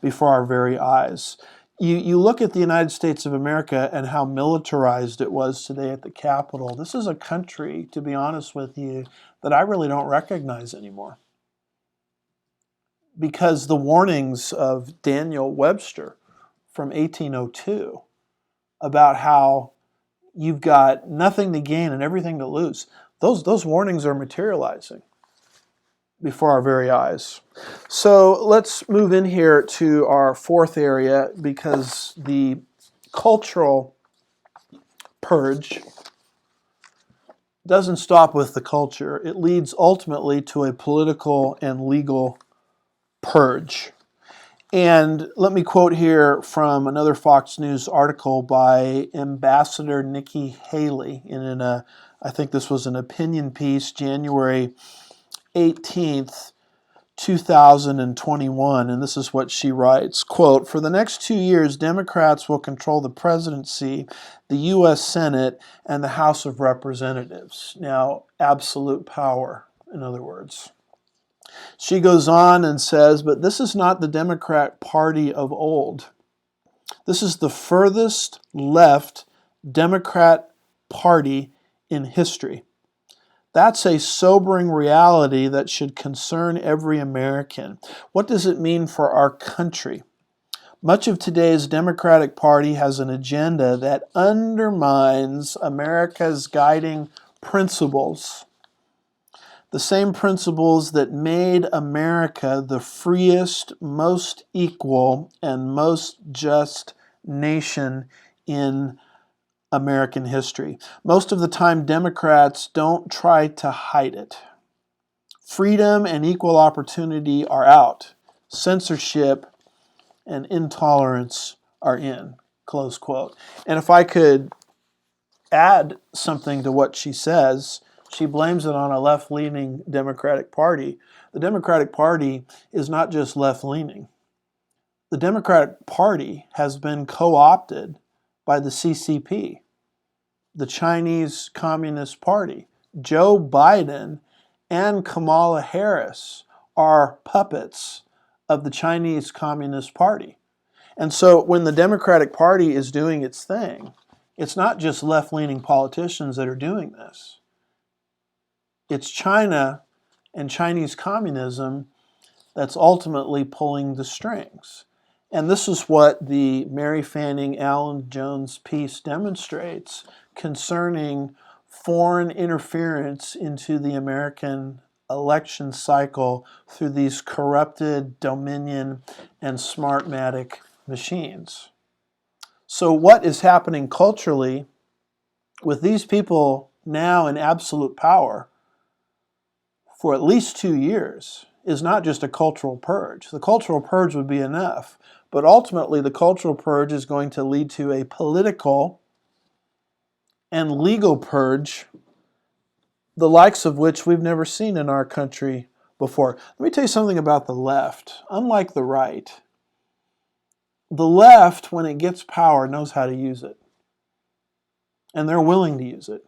before our very eyes. You look at the United States of America and how militarized it was today at the Capitol. This is a country, to be honest with you, that I really don't recognize anymore. Because the warnings of Daniel Webster from 1802 about how you've got nothing to gain and everything to lose, those warnings are materializing before our very eyes. So let's move in here to our fourth area, because the cultural purge doesn't stop with the culture. It leads ultimately to a political and legal purge. And let me quote here from another Fox News article by Ambassador Nikki Haley I think this was an opinion piece, January 18th, 2021, and this is what she writes, quote, "For the next 2 years, Democrats will control the presidency, the U.S. Senate, and the House of Representatives." Now, absolute power, in other words. She goes on and says, but this is not the Democrat Party of old. This is the furthest left Democrat Party in history. That's a sobering reality that should concern every American. What does it mean for our country? Much of today's Democratic Party has an agenda that undermines America's guiding principles. The same principles that made America the freest, most equal, and most just nation in American history. Most of the time, Democrats don't try to hide it. Freedom and equal opportunity are out. Censorship and intolerance are in, close quote. And if I could add something to what she says, she blames it on a left-leaning Democratic Party. The Democratic Party is not just left-leaning. The Democratic Party has been co-opted by the CCP, the Chinese Communist Party. Joe Biden and Kamala Harris are puppets of the Chinese Communist Party. And so when the Democratic Party is doing its thing, it's not just left-leaning politicians that are doing this. It's China and Chinese communism that's ultimately pulling the strings. And this is what the Mary Fanning Allen Jones piece demonstrates concerning foreign interference into the American election cycle through these corrupted Dominion and Smartmatic machines. So what is happening culturally with these people now in absolute power for at least 2 years is not just a cultural purge. The cultural purge would be enough, but ultimately the cultural purge is going to lead to a political and legal purge, the likes of which we've never seen in our country before. Let me tell you something about the left. Unlike the right, the left, when it gets power, knows how to use it. And they're willing to use it.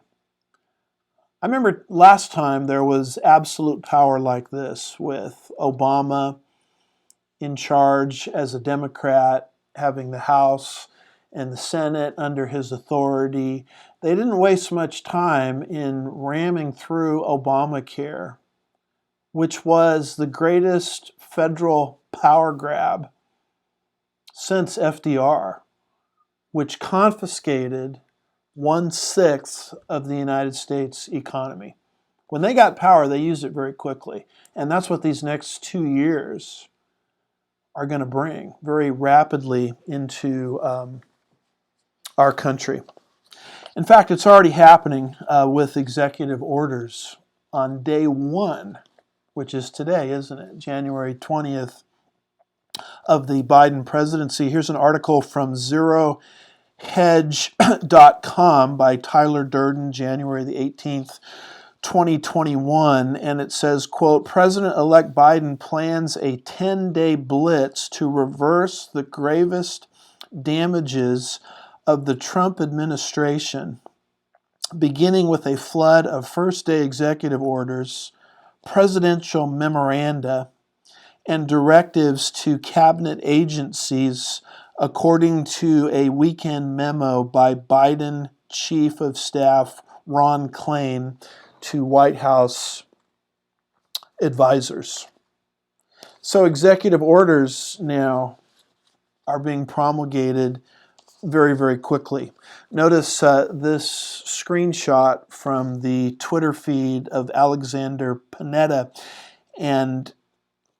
I remember last time there was absolute power like this, with Obama in charge as a Democrat, having the House and the Senate under his authority. They didn't waste much time in ramming through Obamacare, which was the greatest federal power grab since FDR, which confiscated 1/6 of the United States economy. When they got power, they used it very quickly. And that's what these next 2 years are going to bring very rapidly into our country. In fact, it's already happening with executive orders on day one, which is today, isn't it? January 20th of the Biden presidency. Here's an article from ZeroHedge.com by Tyler Durden, January the 18th, 2021, and it says, quote, President-elect Biden plans a 10-day blitz to reverse the gravest damages of the Trump administration, beginning with a flood of first-day executive orders, presidential memoranda, and directives to cabinet agencies, according to a weekend memo by Biden Chief of Staff Ron Klain to White House advisors. So executive orders now are being promulgated very, very quickly. Notice this screenshot from the Twitter feed of Alexander Panetta, and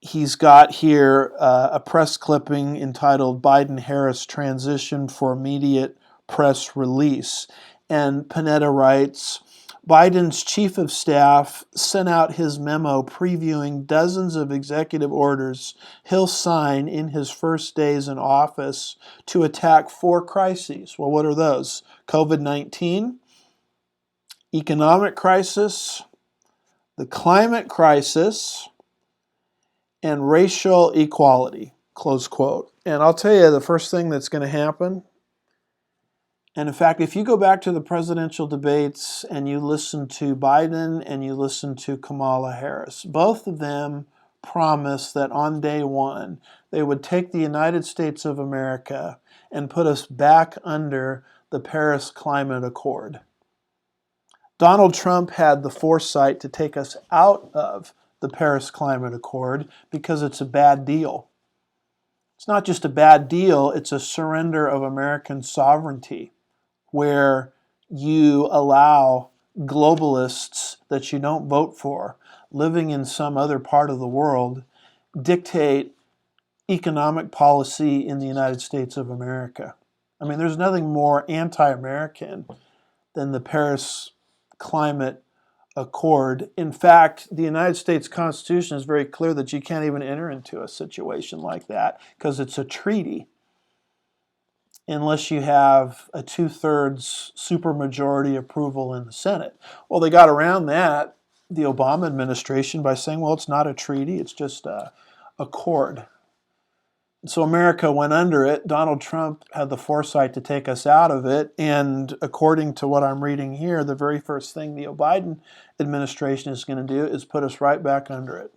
he's got here a press clipping entitled Biden-Harris Transition for Immediate Press Release. And Panetta writes, Biden's chief of staff sent out his memo previewing dozens of executive orders he'll sign in his first days in office to attack 4 crises. Well, what are those? COVID-19, economic crisis, the climate crisis, and racial equality, close quote. And I'll tell you the first thing that's going to happen. And in fact, if you go back to the presidential debates and you listen to Biden and you listen to Kamala Harris, both of them promised that on day one, they would take the United States of America and put us back under the Paris Climate Accord. Donald Trump had the foresight to take us out of the Paris Climate Accord because it's a bad deal. It's not just a bad deal, it's a surrender of American sovereignty, where you allow globalists that you don't vote for, living in some other part of the world, dictate economic policy in the United States of America. I mean, there's nothing more anti-American than the Paris Climate Accord. In fact, the United States Constitution is very clear that you can't even enter into a situation like that because it's a treaty, unless you have a 2/3 supermajority approval in the Senate. Well, they got around that, the Obama administration, by saying, well, it's not a treaty, it's just a accord. So America went under it. Donald Trump had the foresight to take us out of it. And according to what I'm reading here, the very first thing the Biden administration is going to do is put us right back under it.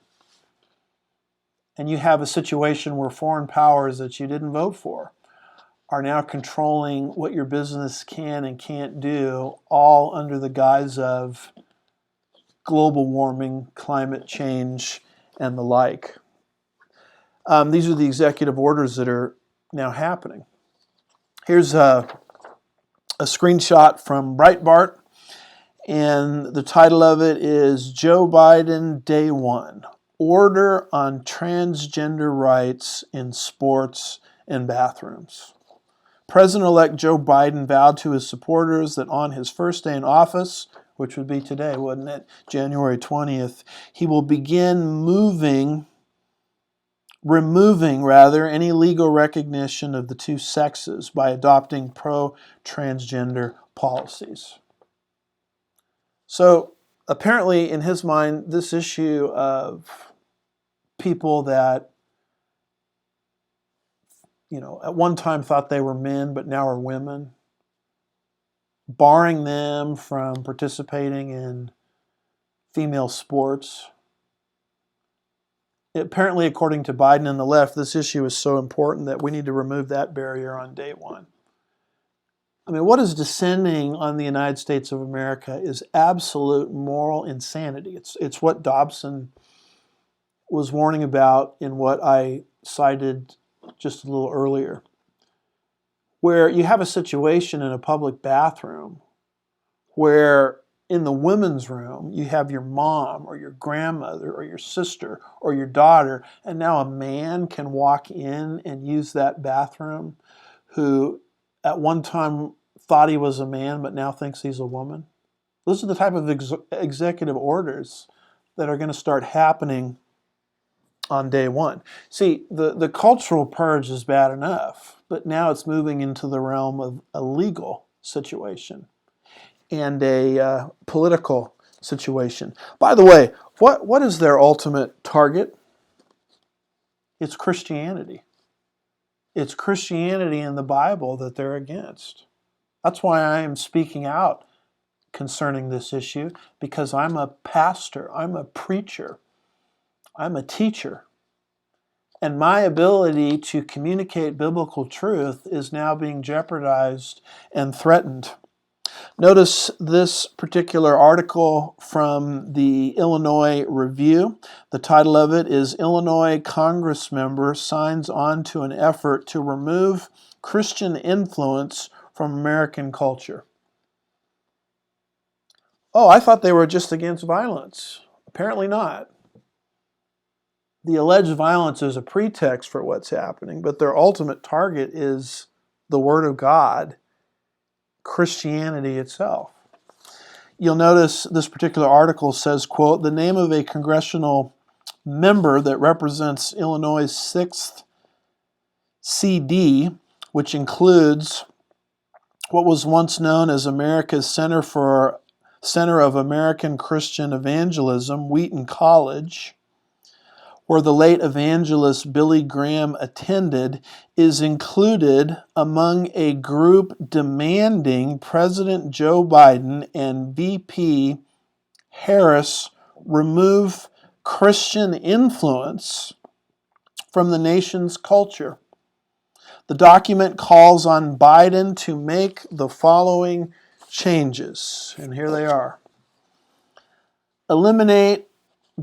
And you have a situation where foreign powers that you didn't vote for are now controlling what your business can and can't do, all under the guise of global warming, climate change, and the like. These are the executive orders that are now happening. Here's a screenshot from Breitbart, and the title of it is Joe Biden Day 1, Order on Transgender Rights in Sports and Bathrooms. President-elect Joe Biden vowed to his supporters that on his first day in office, which would be today, wouldn't it, January 20th, he will begin moving removing, rather, any legal recognition of the two sexes by adopting pro-transgender policies. So apparently, in his mind, this issue of people that, at one time thought they were men but now are women, barring them from participating in female sports. Apparently, according to Biden and the left, this issue is so important that we need to remove that barrier on day one. I mean, what is descending on the United States of America is absolute moral insanity. It's what Dobson was warning about in what I cited just a little earlier, where you have a situation in a public bathroom where in the women's room you have your mom or your grandmother or your sister or your daughter, and now a man can walk in and use that bathroom who at one time thought he was a man but now thinks he's a woman. Those are the type of executive orders that are going to start happening on day one. See, the cultural purge is bad enough, but now it's moving into the realm of a legal situation and a political situation. By the way, what is their ultimate target? It's Christianity. It's Christianity in the Bible that they're against. That's why I am speaking out concerning this issue, because I'm a pastor, I'm a preacher, I'm a teacher, and my ability to communicate biblical truth is now being jeopardized and threatened. Notice this particular article from the Illinois Review. The title of it is Illinois Congressmember Signs On to an Effort to Remove Christian Influence from American Culture. Oh, I thought they were just against violence. Apparently not. The alleged violence is a pretext for what's happening, but their ultimate target is the Word of God, Christianity itself. You'll notice this particular article says, quote, the name of a congressional member that represents Illinois' 6th CD, which includes what was once known as America's Center of American Christian Evangelism, Wheaton College, where the late evangelist Billy Graham attended, is included among a group demanding President Joe Biden and VP Harris remove Christian influence from the nation's culture. The document calls on Biden to make the following changes, and here they are. Eliminate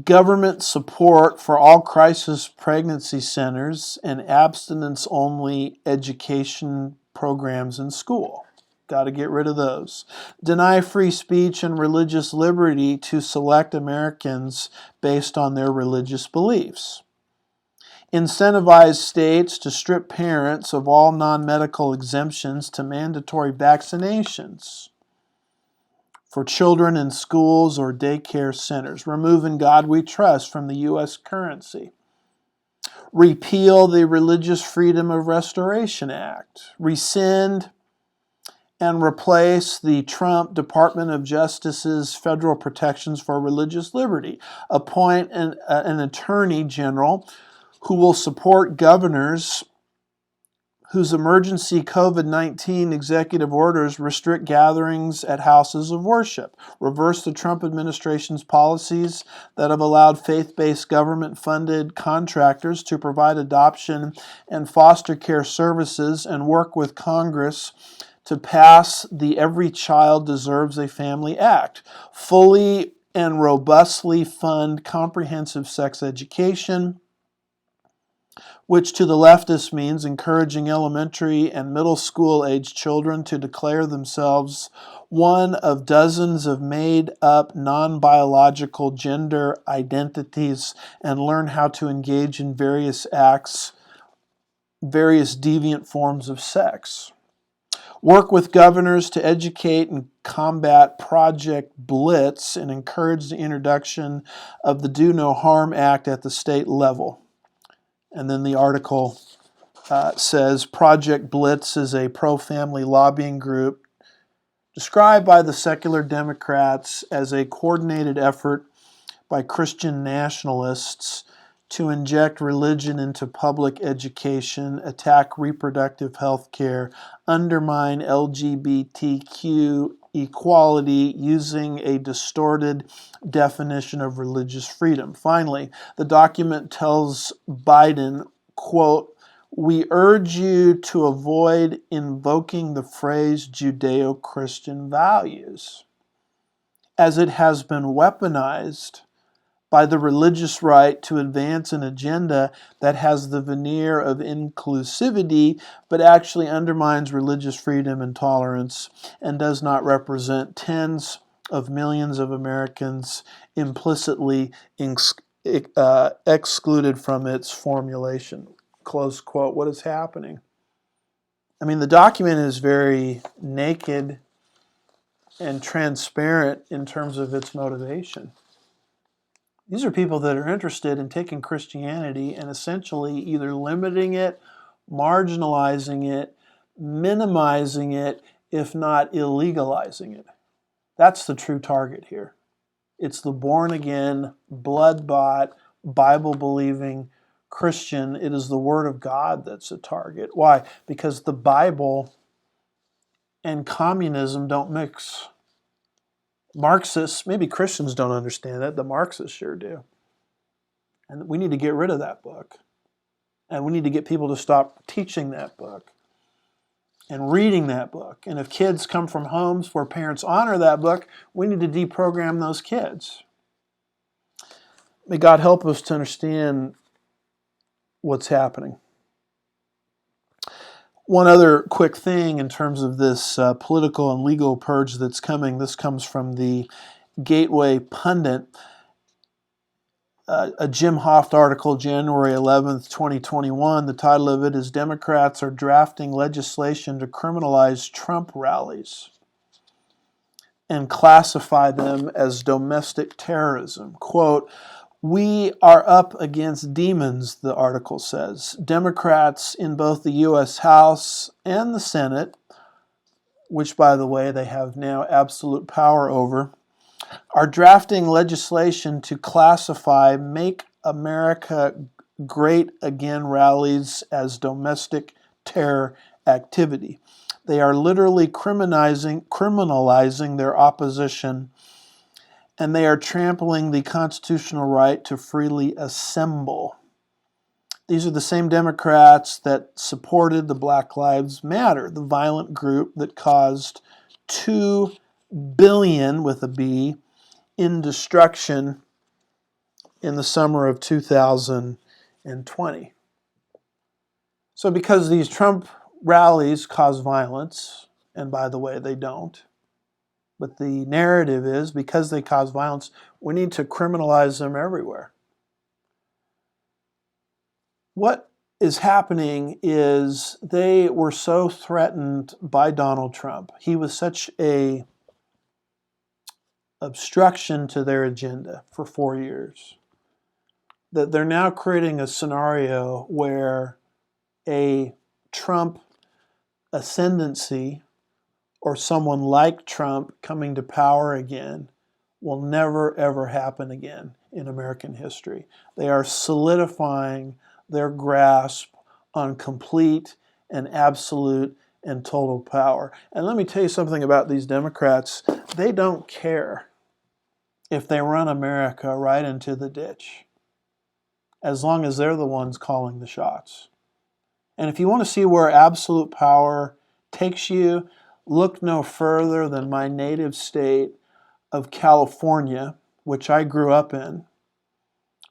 government support for all crisis pregnancy centers and abstinence-only education programs in school. Got to get rid of those. Deny free speech and religious liberty to select Americans based on their religious beliefs. Incentivize states to strip parents of all non-medical exemptions to mandatory vaccinations for children in schools or daycare centers. Remove In God We Trust from the U.S. currency. Repeal the Religious Freedom of Restoration Act. Rescind and replace the Trump Department of Justice's federal protections for religious liberty. Appoint an attorney general who will support governors whose emergency COVID-19 executive orders restrict gatherings at houses of worship. Reverse the Trump administration's policies that have allowed faith-based government-funded contractors to provide adoption and foster care services, and work with Congress to pass the Every Child Deserves a Family Act. Fully and robustly fund comprehensive sex education, which to the leftists means encouraging elementary and middle school age children to declare themselves one of dozens of made-up non-biological gender identities and learn how to engage in various acts, various deviant forms of sex. Work with governors to educate and combat Project Blitz and encourage the introduction of the Do No Harm Act at the state level. And then the article says Project Blitz is a pro-family lobbying group described by the secular Democrats as a coordinated effort by Christian nationalists to inject religion into public education, attack reproductive health care, undermine LGBTQ equality using a distorted definition of religious freedom. Finally, the document tells Biden, quote, "We urge you to avoid invoking the phrase Judeo-Christian values, as it has been weaponized by the religious right to advance an agenda that has the veneer of inclusivity, but actually undermines religious freedom and tolerance and does not represent tens of millions of Americans implicitly excluded from its formulation." Close quote. What is happening? I mean, the document is very naked and transparent in terms of its motivation. These are people that are interested in taking Christianity and essentially either limiting it, marginalizing it, minimizing it, if not illegalizing it. That's the true target here. It's the born-again, blood-bought, Bible-believing Christian. It is the Word of God that's a target. Why? Because the Bible and communism don't mix. Marxists, maybe Christians don't understand it, the Marxists sure do. And we need to get rid of that book. And we need to get people to stop teaching that book and reading that book. And if kids come from homes where parents honor that book, we need to deprogram those kids. May God help us to understand what's happening. One other quick thing in terms of this political and legal purge that's coming. This comes from the Gateway Pundit. A Jim Hoft article, January 11th, 2021. The title of it is Democrats are drafting legislation to criminalize Trump rallies and classify them as domestic terrorism. Quote, "We are up against demons," the article says. Democrats in both the U.S. House and the Senate, which, by the way, they have now absolute power over, are drafting legislation to classify Make America Great Again rallies as domestic terror activity. They are literally criminalizing their opposition, and they are trampling the constitutional right to freely assemble. These are the same Democrats that supported the Black Lives Matter, the violent group that caused $2 billion with a B in destruction in the summer of 2020. So because these Trump rallies cause violence, and by the way, they don't, but the narrative is because they cause violence, we need to criminalize them everywhere. What is happening is they were so threatened by Donald Trump. He was such a obstruction to their agenda for 4 years that they're now creating a scenario where a Trump ascendancy or someone like Trump coming to power again will never, ever happen again in American history. They are solidifying their grasp on complete and absolute and total power. And let me tell you something about these Democrats. They don't care if they run America right into the ditch, as long as they're the ones calling the shots. And if you want to see where absolute power takes you, look no further than my native state of California, which I grew up in,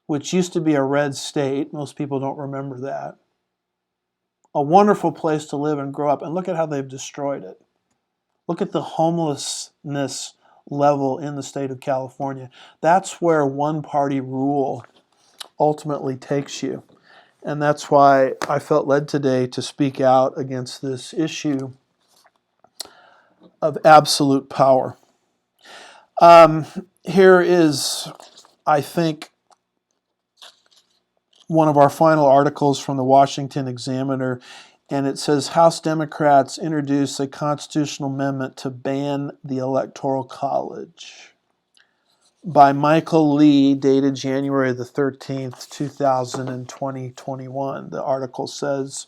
which used to be a red state. Most people don't remember that. A wonderful place to live and grow up. And look at how they've destroyed it. Look at the homelessness level in the state of California. That's where one-party rule ultimately takes you. And that's why I felt led today to speak out against this issue of absolute power. Here is, I think, one of our final articles from the Washington Examiner, and it says House Democrats introduce a constitutional amendment to ban the Electoral College. By Michael Lee, dated January the 13th, 2021. The article says,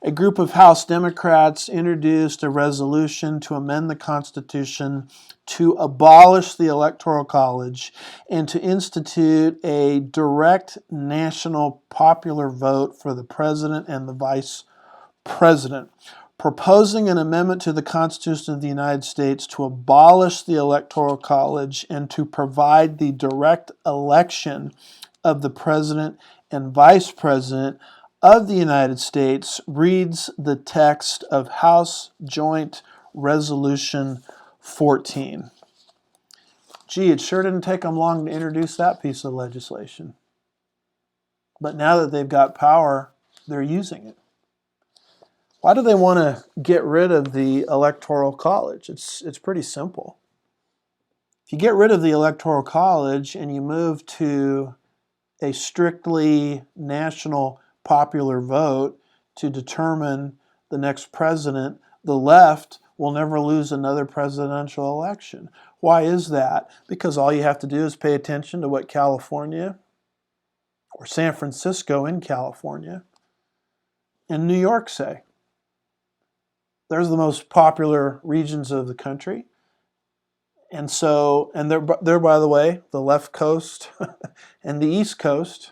a group of House Democrats introduced a resolution to amend the Constitution to abolish the Electoral College and to institute a direct national popular vote for the president and the vice president, proposing an amendment to the Constitution of the United States to abolish the Electoral College and to provide the direct election of the President and Vice President of the United States, reads the text of House Joint Resolution 14. Gee, it sure didn't take them long to introduce that piece of legislation. But now that they've got power, they're using it. Why do they want to get rid of the Electoral College? It's pretty simple. If you get rid of the Electoral College and you move to a strictly national popular vote to determine the next president, the left will never lose another presidential election. Why is that? Because all you have to do is pay attention to what California or San Francisco in California and New York say. There's the most popular regions of the country. And they're, by the way, the left coast and the east coast,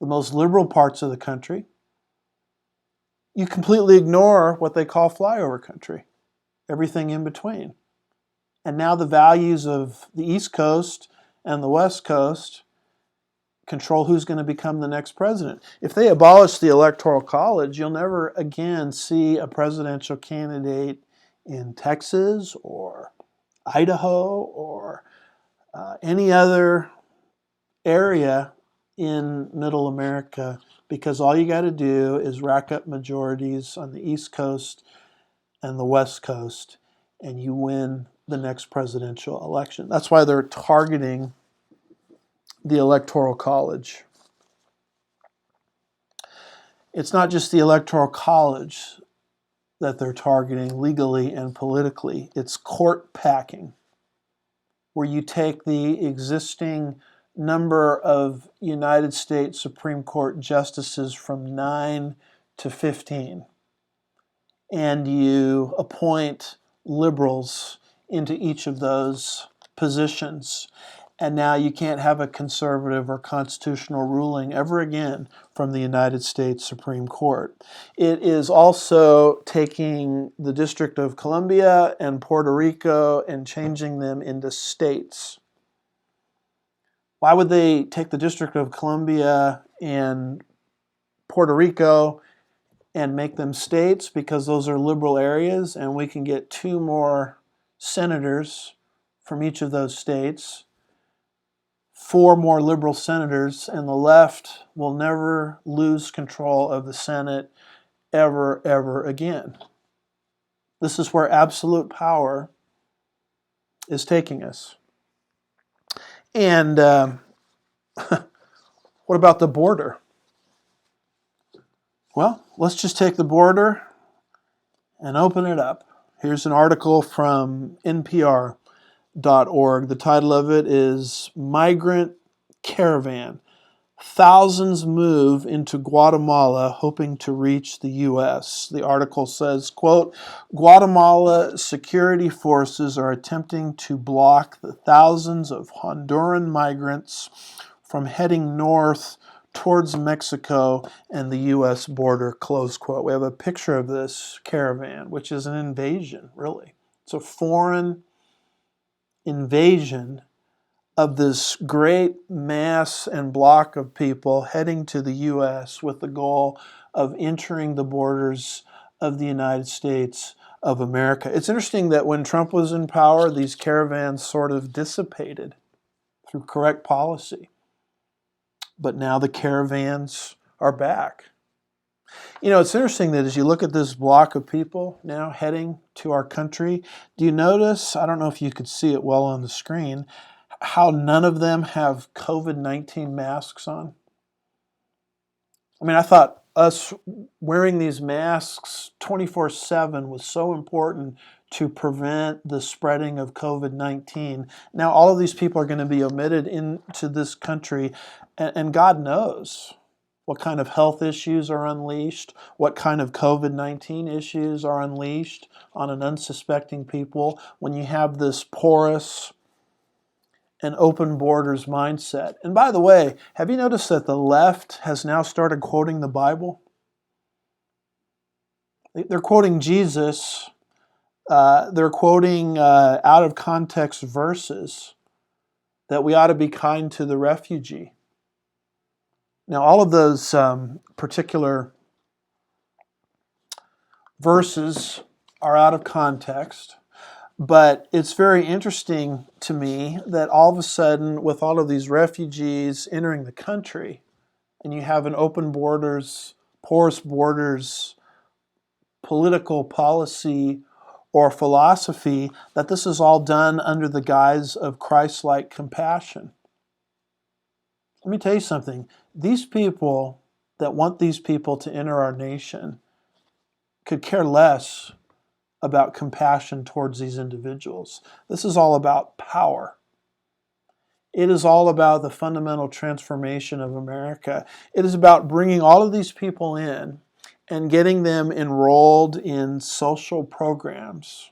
the most liberal parts of the country. You completely ignore what they call flyover country, everything in between. And now the values of the east coast and the west coast control who's going to become the next president. If they abolish the Electoral College, you'll never again see a presidential candidate in Texas or Idaho or any other area in Middle America, because all you got to do is rack up majorities on the East Coast and the West Coast, and you win the next presidential election. That's why they're targeting the Electoral College. It's not just the Electoral College that they're targeting legally and politically. It's court packing, where you take the existing number of United States Supreme Court justices from 9 to 15, and you appoint liberals into each of those positions. And now you can't have a conservative or constitutional ruling ever again from the United States Supreme Court. It is also taking the District of Columbia and Puerto Rico and changing them into states. Why would they take the District of Columbia and Puerto Rico and make them states? Because those are liberal areas, and we can get 2 more senators from each of those states, 4 more liberal senators, and the left will never lose control of the Senate ever again. This is where absolute power is taking us. And what about the border? Well, let's just take the border and open it up. Here's an article from NPR.org. The title of it is Migrant Caravan. Thousands move into Guatemala hoping to reach the U.S. The article says, quote, Guatemala security forces are attempting to block the thousands of Honduran migrants from heading north towards Mexico and the U.S. border, close quote. We have a picture of this caravan, which is an invasion, really. It's a foreign invasion of this great mass and block of people heading to the U.S. with the goal of entering the borders of the United States of America. It's interesting that when Trump was in power, these caravans sort of dissipated through correct policy. But now the caravans are back. You know, it's interesting that as you look at this block of people now heading to our country, do you notice, I don't know if you could see it well on the screen, how none of them have COVID-19 masks on? I mean, I thought us wearing these masks 24/7 was so important to prevent the spreading of COVID-19. Now, all of these people are going to be omitted into this country, and God knows what kind of health issues are unleashed, what kind of COVID-19 issues are unleashed on an unsuspecting people when you have this porous and open borders mindset. And by the way, have you noticed that the left has now started quoting the Bible? They're quoting Jesus. They're quoting out of context verses that we ought to be kind to the refugee. Now, all of those particular verses are out of context. But it's very interesting to me that all of a sudden, with all of these refugees entering the country, and you have an open borders, porous borders, political policy or philosophy, that this is all done under the guise of Christ-like compassion. Let me tell you something. These people that want these people to enter our nation could care less about compassion towards these individuals. This is all about power. It is all about the fundamental transformation of America. It is about bringing all of these people in and getting them enrolled in social programs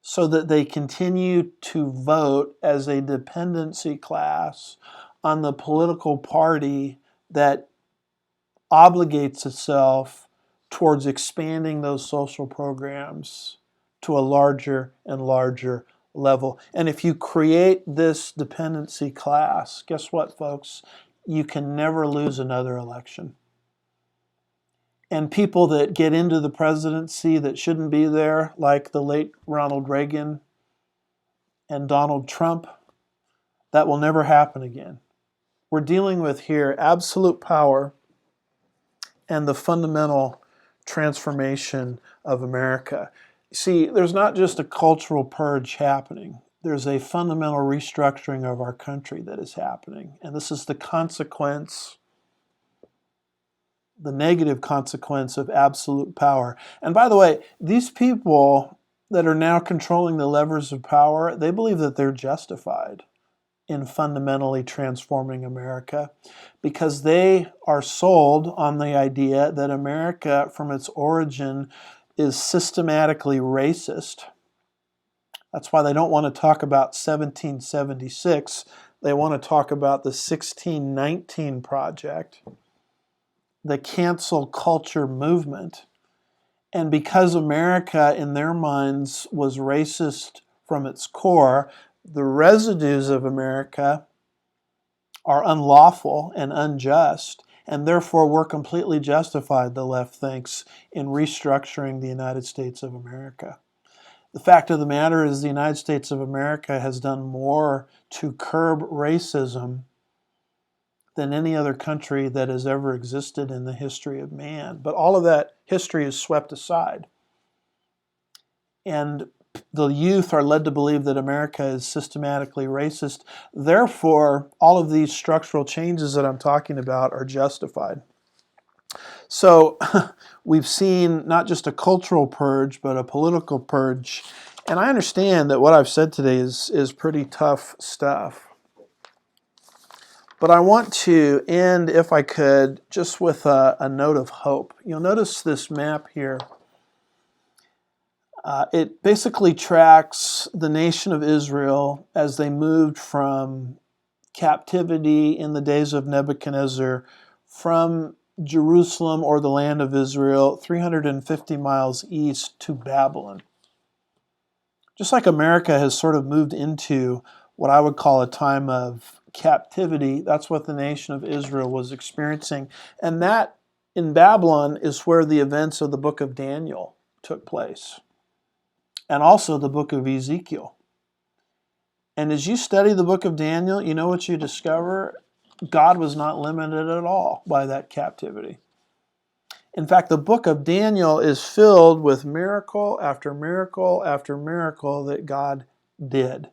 so that they continue to vote as a dependency class on the political party that obligates itself towards expanding those social programs to a larger and larger level. And if you create this dependency class, guess what, folks? You can never lose another election. And people that get into the presidency that shouldn't be there, like the late Ronald Reagan and Donald Trump, that will never happen again. We're dealing with here absolute power and the fundamental transformation of America. See, there's not just a cultural purge happening. There's a fundamental restructuring of our country that is happening. And this is the consequence, the negative consequence of absolute power. And by the way, these people that are now controlling the levers of power, they believe that they're justified in fundamentally transforming America because they are sold on the idea that America, from its origin, is systematically racist. That's why they don't want to talk about 1776. They want to talk about the 1619 Project, the cancel culture movement. And because America, in their minds, was racist from its core, the residues of America are unlawful and unjust, and therefore we're completely justified, the left thinks, in restructuring the United States of America. The fact of the matter is the United States of America has done more to curb racism than any other country that has ever existed in the history of man. But all of that history is swept aside. And the youth are led to believe that America is systematically racist. Therefore, all of these structural changes that I'm talking about are justified. So we've seen not just a cultural purge, but a political purge. And I understand that what I've said today is pretty tough stuff. But I want to end, if I could, just with a note of hope. You'll notice this map here. It basically tracks the nation of Israel as they moved from captivity in the days of Nebuchadnezzar from Jerusalem or the land of Israel 350 miles east to Babylon. Just like America has sort of moved into what I would call a time of captivity, that's what the nation of Israel was experiencing. And that in Babylon is where the events of the book of Daniel took place, and also the book of Ezekiel. And as you study the book of Daniel, you know what you discover? God was not limited at all by that captivity. In fact, the book of Daniel is filled with miracle after miracle after miracle that God did.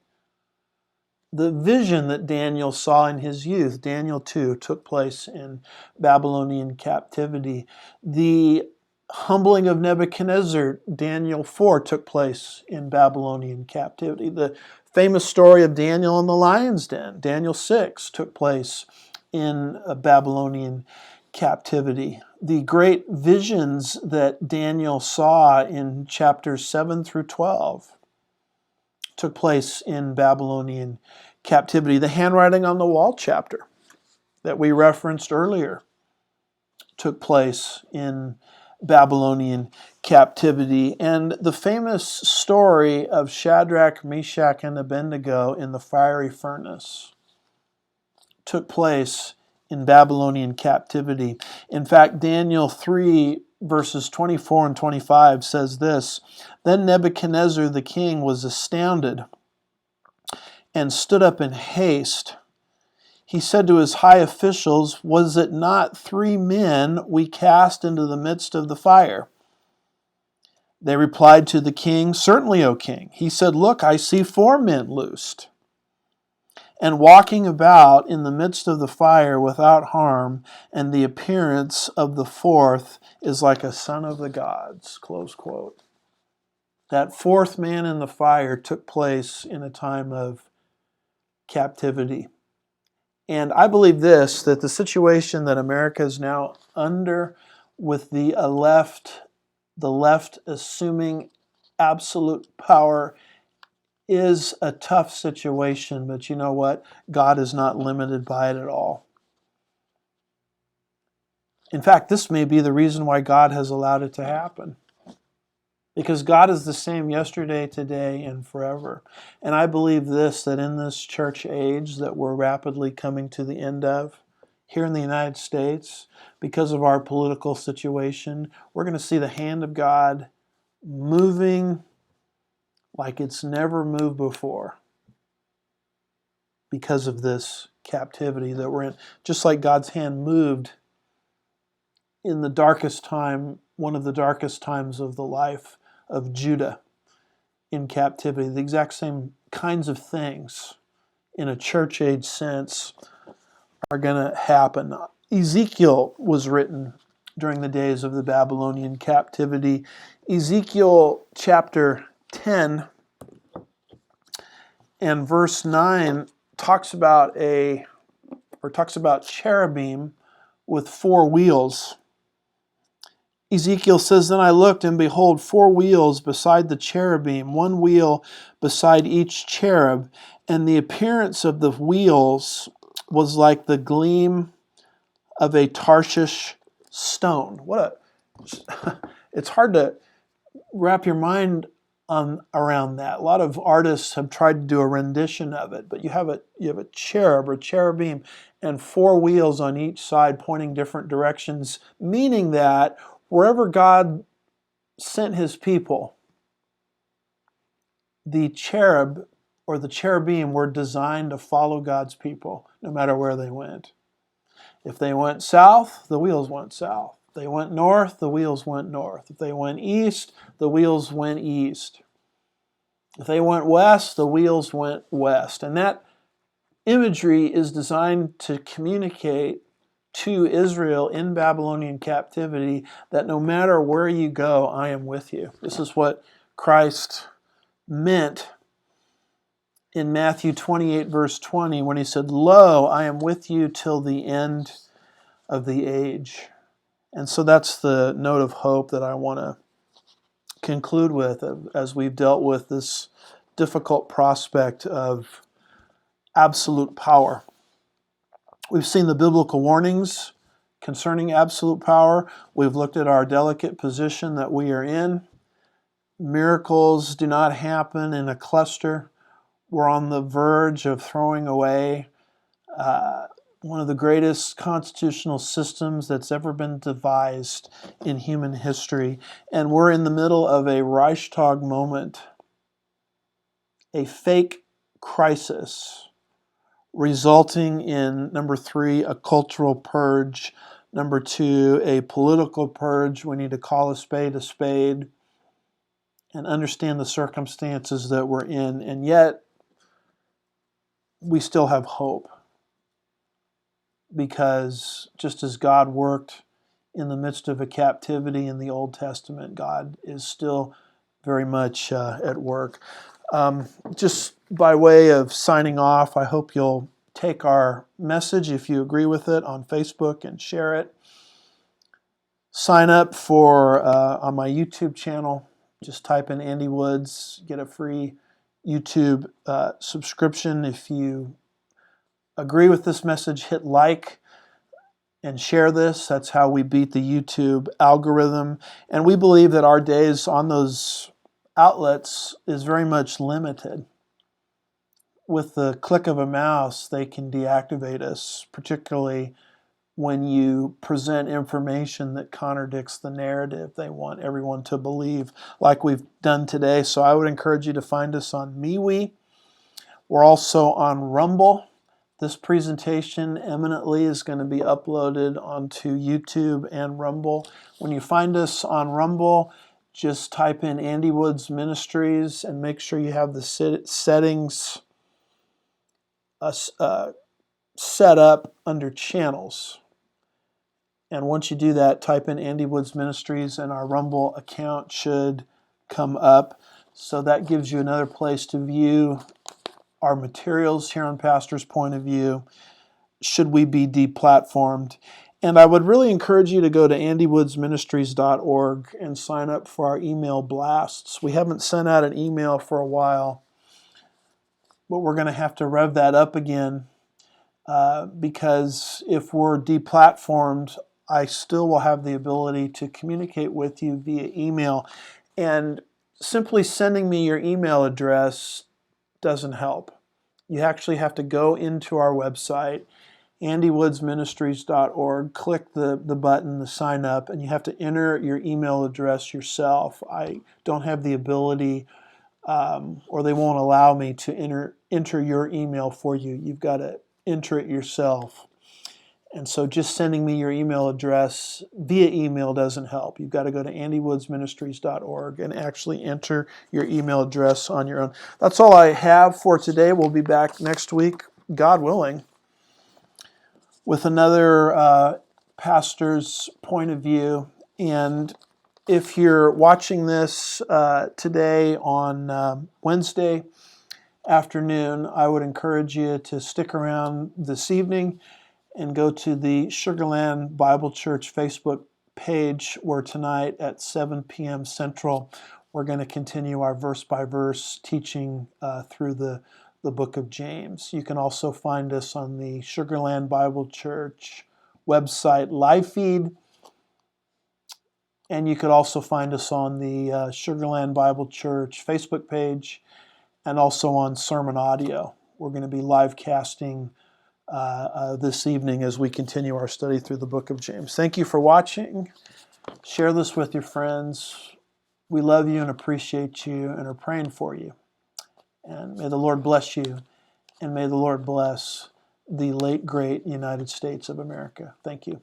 The vision that Daniel saw in his youth, Daniel 2, took place in Babylonian captivity. The humbling of Nebuchadnezzar, Daniel 4, took place in Babylonian captivity. The famous story of Daniel in the lion's den, Daniel 6, took place in Babylonian captivity. The great visions that Daniel saw in chapters 7 through 12 took place in Babylonian captivity. The handwriting on the wall chapter that we referenced earlier took place in Babylonian captivity. And the famous story of Shadrach, Meshach, and Abednego in the fiery furnace took place in Babylonian captivity. In fact, Daniel 3, verses 24 and 25 says this: Then Nebuchadnezzar the king was astounded and stood up in haste. He said to his high officials, Was it not 3 men we cast into the midst of the fire? They replied to the king, Certainly, O king. He said, Look, I see 4 men loosed, and walking about in the midst of the fire without harm, and the appearance of the 4th is like a son of the gods. Close quote. That 4th man in the fire took place in a time of captivity. And I believe this, that the situation that America is now under, with the left assuming absolute power, is a tough situation, but you know what? God is not limited by it at all. In fact, this may be the reason why God has allowed it to happen. Because God is the same yesterday, today, and forever. And I believe this, that in this church age that we're rapidly coming to the end of, here in the United States, because of our political situation, we're going to see the hand of God moving like it's never moved before because of this captivity that we're in. Just like God's hand moved in the darkest time, one of the darkest times of the life of Judah in captivity. The exact same kinds of things in a church age sense are going to happen. Ezekiel was written during the days of the Babylonian captivity. Ezekiel chapter 10 and verse 9 talks about cherubim with 4 wheels. Ezekiel says, Then I looked, and behold, 4 wheels beside the cherubim, 1 wheel beside each cherub, and the appearance of the wheels was like the gleam of a Tarshish stone. It's hard to wrap your mind around that. A lot of artists have tried to do a rendition of it, but you have a cherub or cherubim and 4 wheels on each side pointing different directions, meaning that wherever God sent his people, the cherub or the cherubim were designed to follow God's people no matter where they went. If they went south, the wheels went south. If they went north, the wheels went north. If they went east, the wheels went east. If they went west, the wheels went west. And that imagery is designed to communicate to Israel in Babylonian captivity that no matter where you go, I am with you. This is what Christ meant in Matthew 28 verse 20 when he said, Lo, I am with you till the end of the age. And so that's the note of hope that I want to conclude with as we've dealt with this difficult prospect of absolute power. We've seen the biblical warnings concerning absolute power. We've looked at our delicate position that we are in. Miracles do not happen in a cluster. We're on the verge of throwing away one of the greatest constitutional systems that's ever been devised in human history. And we're in the middle of a Reichstag moment, a fake crisis, resulting in, number 3, a cultural purge, number 2, a political purge. We need to call a spade and understand the circumstances that we're in. And yet, we still have hope, because just as God worked in the midst of a captivity in the Old Testament, God is still very much at work. Just by way of signing off, I hope you'll take our message, if you agree with it, on Facebook and share it. Sign up for on my YouTube channel. Just type in Andy Woods, get a free YouTube subscription. If you agree with this message, hit like and share this. That's how we beat the YouTube algorithm. And we believe that our days on those outlets is very much limited. With the click of a mouse, they can deactivate us, particularly when you present information that contradicts the narrative they want everyone to believe, like we've done today. So I would encourage you to find us on MeWe. We're also on Rumble. This presentation eminently is going to be uploaded onto YouTube and Rumble. When you find us on Rumble, just type in Andy Woods Ministries and make sure you have the settings set up under channels. And once you do that, type in Andy Woods Ministries and our Rumble account should come up. So that gives you another place to view our materials here on Pastor's Point of View, should we be deplatformed. And I would really encourage you to go to andywoodsministries.org and sign up for our email blasts. We haven't sent out an email for a while, but we're going to have to rev that up again because if we're deplatformed, I still will have the ability to communicate with you via email. And simply sending me your email address doesn't help. You actually have to go into our website, andywoodsministries.org, click the button, the sign up, and you have to enter your email address yourself. I don't have the ability, or they won't allow me to enter your email for you. You've got to enter it yourself. And so just sending me your email address via email doesn't help. You've got to go to andywoodsministries.org and actually enter your email address on your own. That's all I have for today. We'll be back next week, God willing, with another pastor's point of view. And if you're watching this today on Wednesday afternoon, I would encourage you to stick around this evening and go to the Sugarland Bible Church Facebook page, where tonight at 7 p.m. Central, we're going to continue our verse-by-verse teaching through the book of James. You can also find us on the Sugarland Bible Church website live feed, and you could also find us on the Sugarland Bible Church Facebook page and also on Sermon Audio. We're going to be live casting this evening as we continue our study through the book of James. Thank you for watching. Share this with your friends. We love you and appreciate you and are praying for you. And may the Lord bless you, and may the Lord bless the late, great United States of America. Thank you.